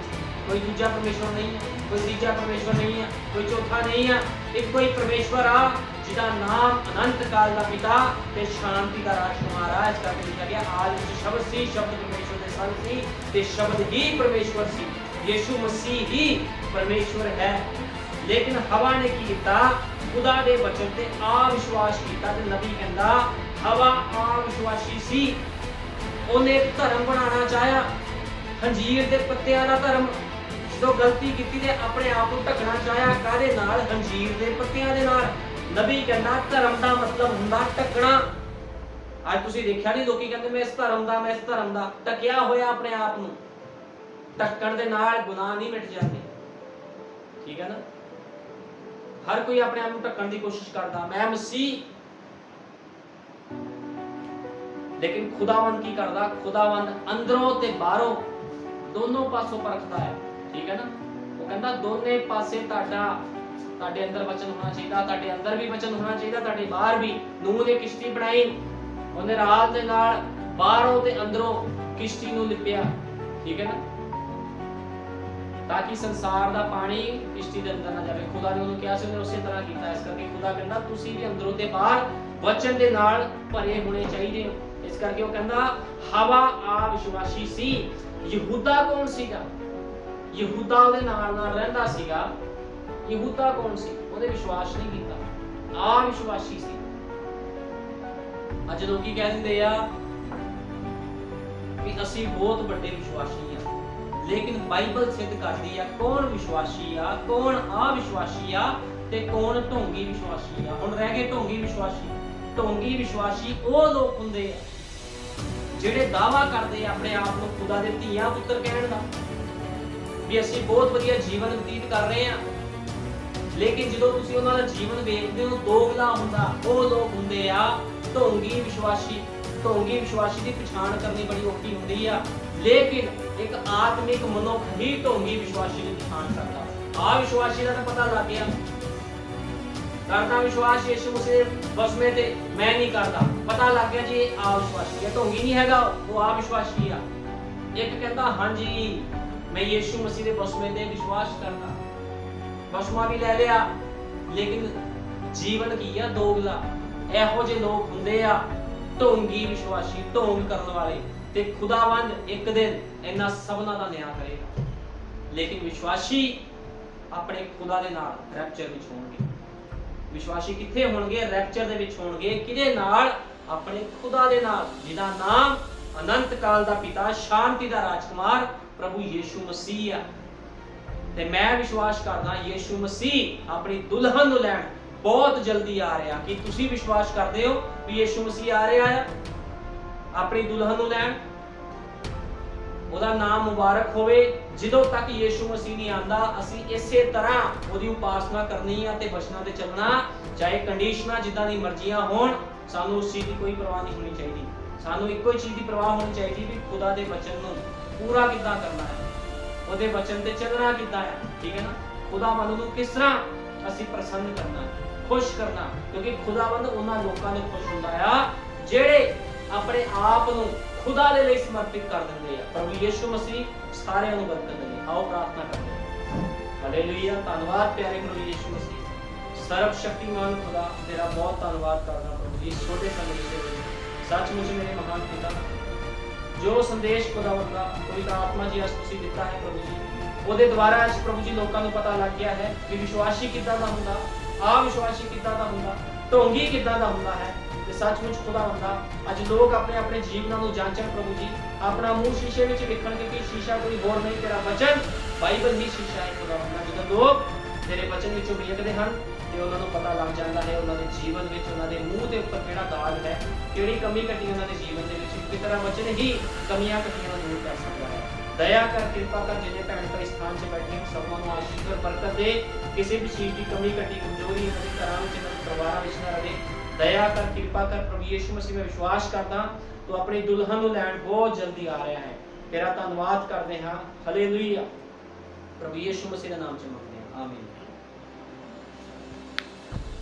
ਕੋਈ ਦੂਜਾ ਪਰਮੇਸ਼ਵਰ ਨਹੀਂ ਹੈ, ਕੋਈ ਤੀਜਾ ਪਰਮੇਸ਼ਵਰ ਨਹੀਂ ਹੈ, ਕੋਈ ਚੌਥਾ ਨਹੀਂ ਹੈ। ਇੱਕੋ ਹੀ ਪਰਮੇਸ਼ਵਰ ਆ ਜਿਹਦਾ ਨਾਮ ਅਨੰਤ ਕਾਲ ਦਾ ਪਿਤਾ ਤੇ ਸ਼ਾਂਤੀ ਦਾ ਰਾਜਕੁਮਾਰ ਆ। ਇਸ ਕਰਕੇ ਲਿਖਿਆ ਗਿਆ ਆਦ ਵਿੱਚ ਸ਼ਬਦ ਸੀ, ਸ਼ਬਦ ਪਰਮੇਸ਼ਵਰ ਦੇ ਸੰਗ ਸੀ ਤੇ ਸ਼ਬਦ ਹੀ ਪਰਮੇਸ਼ਵਰ ਸੀ। ਯੀਸ਼ੂ ਮਸੀਹ ਹੀ ਪਰਮੇਸ਼ਵਰ ਹੈ। ਲੇਕਿਨ ਹਵਾ ਨੇ ਕੀ ਕੀਤਾ? ਖੁਦਾ ਦੇ ਵਚਨ ਤੇ ਆ ਵਿਸ਼ਵਾਸ ਕੀਤਾ। ਤੇ ਨਬੀ ਕਹਿੰਦਾ ਹਵਾ ਆ ਵਿਸ਼ਵਾਸੀ ਸੀ। ਉਹਨੇ ਇੱਕ ਧਰਮ ਬਣਾਉਣਾ ਚਾਹਿਆ, ਹੰਜੀਰ ਦੇ ਪੱਤਿਆਂ ਦਾ ਧਰਮ। ਜਦੋਂ ਗਲਤੀ ਕੀਤੀ ਤੇ ਆਪਣੇ ਆਪ ਨੂੰ ਢੱਕਣਾ ਚਾਹਿਆ। ਕਾਹਦੇ ਨਾਲ? ਹੰਜੀਰ ਦੇ ਪੱਤਿਆਂ ਦੇ ਨਾਲ। ਨਬੀ ਕਹਿੰਦਾ ਧਰਮ ਦਾ ਮਤਲਬ ਹੁੰਦਾ ਢੱਕਣਾ। ਅੱਜ ਤੁਸੀਂ ਦੇਖਿਆ ਨਹੀਂ ਲੋਕੀ ਕਹਿੰਦੇ ਮੈਂ ਇਸ ਧਰਮ ਦਾ, ਮੈਂ ਇਸ ਧਰਮ ਦਾ। ਢੱਕਿਆ ਹੋਇਆ ਆਪਣੇ ਆਪ ਨੂੰ। ਢੱਕਣ ਦੇ ਨਾਲ ਗੁਨਾਹ ਨਹੀਂ ਮਿਟ ਜਾਂਦੇ। ਠੀਕ ਹੈ ਨਾ? ਹਰ ਕੋਈ ਆਪਣੇ ਆਪ ਨੂੰ ਢੱਕਣ ਦੀ ਕੋਸ਼ਿਸ਼ ਕਰਦਾ। ਮੈਂ ਮਸੀਹ लेकिन खुदावंद की करदा, खुदावंद अंदरों ते बाहरों दोनों पासों परखदा है। ठीक है ना, वो कहंदा दोने पासे ਤੁਹਾਡੇ ਅੰਦਰ ਵਚਨ ਹੋਣਾ ਚਾਹੀਦਾ, ਤੁਹਾਡੇ ਅੰਦਰ ਵੀ ਵਚਨ ਹੋਣਾ ਚਾਹੀਦਾ, ਤੁਹਾਡੇ ਬਾਹਰ ਵੀ। ਨੂਹ ਨੇ ਕਿਸ਼ਤੀ ਬਣਾਈ, ਉਹਨੇ ਰਾਤ ਦੇ ਨਾਲ ਬਾਹਰੋਂ ਤੇ ਅੰਦਰੋਂ ਕਿਸ਼ਤੀ ਨੂੰ ਲਿਪਿਆ। ਠੀਕ ਹੈ ਨਾ, ਤਾਂ ਕਿ ਸੰਸਾਰ ਦਾ ਪਾਣੀ ਕਿਸ਼ਤੀ ਦੇ ਅੰਦਰ ਨਾ ਜਾਵੇ। ਖੁਦਾ ਨੇ ਉਹਨੂੰ ਕਿਹਾ ਸੀ, ਉਹਨੇ ਉਸੇ ਤਰ੍ਹਾਂ ਕੀਤਾ। ਇਸ ਕਰਕੇ ਖੁਦਾ ਕਹਿੰਦਾ ਤੁਸੀਂ ਵੀ ਅੰਦਰੋਂ ਤੇ ਬਾਹਰ ਵਚਨ ਦੇ ਨਾਲ ਭਰੇ ਹੋਣੇ ਚਾਹੀਦੇ ਹੋ। ਇਸ ਕਰਕੇ ਉਹ ਕਹਿੰਦਾ ਹਵਾ ਆ ਵਿਸ਼ਵਾਸੀ ਸੀ। ਯਹੂਦਾ ਕੌਣ ਸੀਗਾ? ਯਹੂਦਾ ਉਹਦੇ ਨਾਲ ਰਹਿੰਦਾ ਸੀਗਾ। ਯਹੂਦਾ ਕੌਣ ਸੀ? ਉਹਨੇ ਵਿਸ਼ਵਾਸ ਨਹੀਂ ਕੀਤਾ, ਆ ਵਿਸ਼ਵਾਸੀ ਸੀ। ਅੱਜ ਲੋਕੀ ਕਹਿ ਦਿੰਦੇ ਆ ਕਿ ਅਸੀਂ ਬਹੁਤ ਵੱਡੇ ਵਿਸ਼ਵਾਸੀ ਆ, ਲੇਕਿਨ ਬਾਈਬਲ ਸਿੱਧ ਕਰਦੀ ਆ ਕੌਣ ਵਿਸ਼ਵਾਸੀ ਆ, ਕੌਣ ਆ ਵਿਸ਼ਵਾਸੀ ਆ ਤੇ ਕੌਣ ਢੋਂਗੀ ਵਿਸ਼ਵਾਸੀ ਆ। ਹੁਣ ਰਹਿ ਗਏ ਢੋਂਗੀ ਵਿਸ਼ਵਾਸੀ। ਢੋਂਗੀ ਵਿਸ਼ਵਾਸੀ ਉਹ ਲੋਕ ਹੁੰਦੇ ਆ ਜਿਹੜੇ ਦਾਅਵਾ ਕਰਦੇ ਆ ਆਪਣੇ ਆਪ ਨੂੰ ਖੁਦਾ ਦੇ ਧੀਆਂ ਪੁੱਤਰ ਕਹਿਣ ਦਾ, ਵੀ ਅਸੀਂ ਬਹੁਤ ਵਧੀਆ ਜੀਵਨ ਬਤੀਤ ਕਰ ਰਹੇ ਆ, ਲੇਕਿਨ ਜਦੋਂ ਤੁਸੀਂ ਉਹਨਾਂ ਦਾ ਜੀਵਨ ਵੇਖਦੇ ਹੋ ਦੋਗਲਾ ਹੁੰਦਾ। ਉਹ ਲੋਕ ਹੁੰਦੇ ਆ ਢੋਂਗੀ ਵਿਸ਼ਵਾਸੀ। ਢੋਂਗੀ ਵਿਸ਼ਵਾਸੀ ਦੀ ਪਛਾਣ ਕਰਨੀ ਬੜੀ ਔਖੀ ਹੁੰਦੀ ਆ, ਲੇਕਿਨ ਇੱਕ ਆਤਮਿਕ ਮਨੁੱਖ ਹੀ ਢੋਂਗੀ ਵਿਸ਼ਵਾਸੀ ਦੀ ਪਛਾਣ ਕਰਦਾ। ਆ ਵਿਸ਼ਵਾਸੀ ਦਾ ਤਾਂ ਪਤਾ ਲੱਗ ਗਿਆ, ਕਰਦਾ ਵਿਸ਼ਵਾਸ ਯਿਸੂ ਮਸੀਹ ਬਸਮੇ ਤੇ ਮੈਂ ਨਹੀਂ ਕਰਦਾ, ਪਤਾ ਲੱਗ ਗਿਆ ਜੀ ਆ ਵਿਸ਼ਵਾਸੀ ਹੈ, ਢੋਂਗੀ ਨਹੀਂ ਹੈਗਾ, ਉਹ ਆ ਵਿਸ਼ਵਾਸੀ ਆ। ਇੱਕ ਕਹਿੰਦਾ ਹਾਂਜੀ ਮੈਂ ਯਿਸੂ ਮਸੀਹ ਦੇ ਬਸਮੇ ਤੇ ਵਿਸ਼ਵਾਸ ਕਰਦਾ, ਬਸਮਾ ਵੀ ਲੈ ਲਿਆ, ਲੇਕਿਨ ਜੀਵਨ ਕੀ ਆ? ਦੋਗਲਾ। ਇਹੋ ਜਿਹੇ ਲੋਕ ਹੁੰਦੇ ਆ ਢੋਂਗੀ ਵਿਸ਼ਵਾਸੀ, ਢੋਂਗ ਕਰਨ ਵਾਲੇ। ਤੇ ਖੁਦਾਵੰਦ ਇੱਕ ਦਿਨ ਇਹਨਾਂ ਸਭਨਾਂ ਦਾ ਨਿਆਂ ਕਰੇਗਾ, ਲੇਕਿਨ ਵਿਸ਼ਵਾਸੀ ਆਪਣੇ ਖੁਦਾ ਦੇ ਨਾਲ ਰੈਪਚਰ ਵਿੱਚ ਹੋਣਗੇ। ਵਿਸ਼ਵਾਸੀ ਕਿੱਥੇ ਹੋਣਗੇ? ਰੈਪਚਰ ਦੇ ਵਿੱਚ ਹੋਣਗੇ। ਕਿਹਦੇ ਨਾਲ? ਆਪਣੇ ਖੁਦਾ ਦੇ ਨਾਲ, ਜਿਹਦਾ ਨਾਮ ਅਨੰਤ ਕਾਲ ਦਾ ਪਿਤਾ, ਸ਼ਾਂਤੀ ਦਾ ਰਾਜਕੁਮਾਰ ਪ੍ਰਭੂ ਯਿਸੂ ਮਸੀਹ ਆ। ਤੇ ਮੈਂ ਵਿਸ਼ਵਾਸ ਕਰਦਾ ਯਿਸੂ ਮਸੀਹ ਆਪਣੀ ਦੁਲਹਨ ਨੂੰ ਲੈਣ ਬਹੁਤ ਜਲਦੀ ਆ ਰਿਹਾ। ਕਿ ਤੁਸੀਂ ਵਿਸ਼ਵਾਸ ਕਰਦੇ ਹੋ ਵੀ ਯਿਸੂ ਮਸੀਹ ਆ ਰਿਹਾ ਆ ਆਪਣੀ ਦੁਲਹਨ ਨੂੰ ਲੈਣ? ਉਹਦਾ ਨਾਮ ਮੁਬਾਰਕ ਹੋਵੇ। ਜਦੋਂ ਤੱਕ ਯਿਸੂ ਮਸੀਹ ਨਹੀਂ ਆਂਦਾ ਅਸੀਂ ਇਸੇ ਤਰ੍ਹਾਂ ਉਹਦੀ ਉਪਾਸਨਾ ਕਰਨੀ ਆ ਤੇ ਬਚਨਾਂ ਤੇ ਚੱਲਣਾ, ਚਾਹੇ ਕੰਡੀਸ਼ਨਾਂ ਜਿੱਦਾਂ ਦੀ ਮਰਜ਼ੀਆਂ ਹੋਣ। ਸਾਨੂੰ ਉਸ ਚੀਜ਼ ਦੀ ਕੋਈ ਪਰਵਾਹ ਨਹੀਂ ਹੋਣੀ ਚਾਹੀਦੀ। ਸਾਨੂੰ ਇੱਕੋ ਹੀ ਚੀਜ਼ ਦੀ ਪਰਵਾਹ ਹੋਣੀ ਚਾਹੀਦੀ ਵੀ ਖੁਦਾ ਦੇ ਵਚਨ ਨੂੰ ਪੂਰਾ ਕਿੱਦਾਂ ਕਰਨਾ ਹੈ, ਉਹਦੇ ਵਚਨ ਤੇ ਚੱਲਣਾ ਕਿੱਦਾਂ ਹੈ। ਠੀਕ ਹੈ ਨਾ, ਖੁਦਾਵੰਦ ਨੂੰ ਕਿਸ ਤਰ੍ਹਾਂ ਅਸੀਂ ਪ੍ਰਸੰਨ ਕਰਨਾ, ਖੁਸ਼ ਕਰਨਾ, ਕਿਉਂਕਿ ਖੁਦਾਵੰਦ ਉਹਨਾਂ ਲੋਕਾਂ ਨੂੰ ਖੁਸ਼ ਹੁੰਦਾ ਆ ਜਿਹੜੇ ਆਪਣੇ ਆਪ ਨੂੰ ਖੁਦਾ ਦੇ ਲਈ ਸਮਰਪਿਤ ਕਰ ਦਿੰਦੇ ਆ। ਪ੍ਰਭੂ ਯਿਸੂ ਮਸੀਹ ਸਾਰਿਆਂ ਨੂੰ ਬਰਕਤ ਦੇਵੇ। ਆਓ ਪ੍ਰਾਰਥਨਾ ਕਰਦੇ ਹਾਂ। ਹਾਲੇਲੂਇਆ। ਧੰਨਵਾਦ ਪਿਆਰੇ ਪ੍ਰਭੂ ਯਿਸੂ ਮਸੀਹ, ਸਰਵ ਸ਼ਕਤੀਮਾਨ ਖੁਦਾ, ਤੇਰਾ ਬਹੁਤ ਧੰਨਵਾਦ ਕਰਦਾ ਪ੍ਰਭੂ ਜੀ ਛੋਟੇ ਸੰਦੇਸ਼ ਦੇ ਵਿੱਚ। ਸੱਚਮੁੱਚ ਮੇਰੇ ਮਹਾਨ ਪਿਤਾ, ਜੋ ਸੰਦੇਸ਼ ਖੁਦਾਵੰਦ ਦਾ ਪਵਿੱਤਰ ਆਤਮਾ ਜੀ ਅੱਜ ਤੁਸੀਂ ਦਿੱਤਾ ਹੈ ਪ੍ਰਭੂ ਜੀ, ਉਹਦੇ ਦੁਆਰਾ ਅੱਜ ਪ੍ਰਭੂ ਜੀ ਲੋਕਾਂ ਨੂੰ ਪਤਾ ਲੱਗ ਗਿਆ ਹੈ ਕਿ ਵਿਸ਼ਵਾਸੀ ਕਿੱਦਾਂ ਦਾ ਹੁੰਦਾ, ਆ ਵਿਸ਼ਵਾਸੀ ਕਿੱਦਾਂ ਦਾ ਹੁੰਦਾ, ਢੋਂਗੀ ਕਿੱਦਾਂ ਦਾ ਹੁੰਦਾ ਹੈ। ਤੇ ਸੱਚਮੁੱਚ ਖੁਦਾਵੰਦਾ ਅੱਜ ਲੋਕ ਆਪਣੇ ਆਪਣੇ ਜੀਵਨਾਂ ਨੂੰ ਜਾਂਚਣ ਪ੍ਰਭੂ ਜੀ, ਆਪਣਾ ਮੂੰਹ ਸ਼ੀਸ਼ੇ ਵਿੱਚ ਵੇਖਣ, ਕਿਉਂਕਿ ਸ਼ੀਸ਼ਾ ਕੋਈ ਹੋਰ ਨਹੀਂ, ਤੇਰਾ ਵਚਨ ਬਾਈਬਲ ਹੀ ਸ਼ੀਸ਼ਾ ਹੈ ਖੁਦਾਵੰਦਾ। ਜਦੋਂ ਲੋਕ ਤੇਰੇ ਵਚਨ ਵਿੱਚੋਂ ਵੇਖਦੇ ਹਨ ਤੇ ਉਹਨਾਂ ਨੂੰ ਪਤਾ ਲੱਗ ਜਾਂਦਾ ਹੈ ਉਹਨਾਂ ਦੇ ਜੀਵਨ ਵਿੱਚ, ਉਹਨਾਂ ਦੇ ਮੂੰਹ ਦੇ ਉੱਪਰ ਕਿਹੜਾ ਦਾਗ ਹੈ, ਕਿਹੜੀ ਕਮੀ ਘਟੀ ਉਹਨਾਂ ਦੇ ਜੀਵਨ ਦੇ ਵਿੱਚ। ਕਿਸ ਤਰ੍ਹਾਂ ਵਚਨ ਹੀ ਕਮੀਆਂ ਘਟੀਆਂ ਦੂਰ ਕਰ ਸਕਦਾ ਹੈ। दया कर, कृपा कर, जिन्हें भैन का स्थान से बैठे सबों को आशीष और बरकत दे। किसी भी चीज की कमी घटी कमजोरी हमारे घरों में परिवार में ना रहे। दया कर, कृपा कर। प्रभु यीशु मसीह में विश्वास करदा तो अपनी दुल्हन ਨੂੰ ਲੈਣ ਬਹੁਤ ਜਲਦੀ ਆ ਰਿਹਾ ਹੈ। ਤੇਰਾ ਧੰਨਵਾਦ ਕਰਦੇ ਹਾਂ। ਹਾਲੇਲੂਇਆ। ਪ੍ਰਭੂ ਯਿਸੂ ਮਸੀਹ ਦੇ ਨਾਮ ਚ ਮੰਗਦੇ ਹਾਂ, ਆਮੀਨ।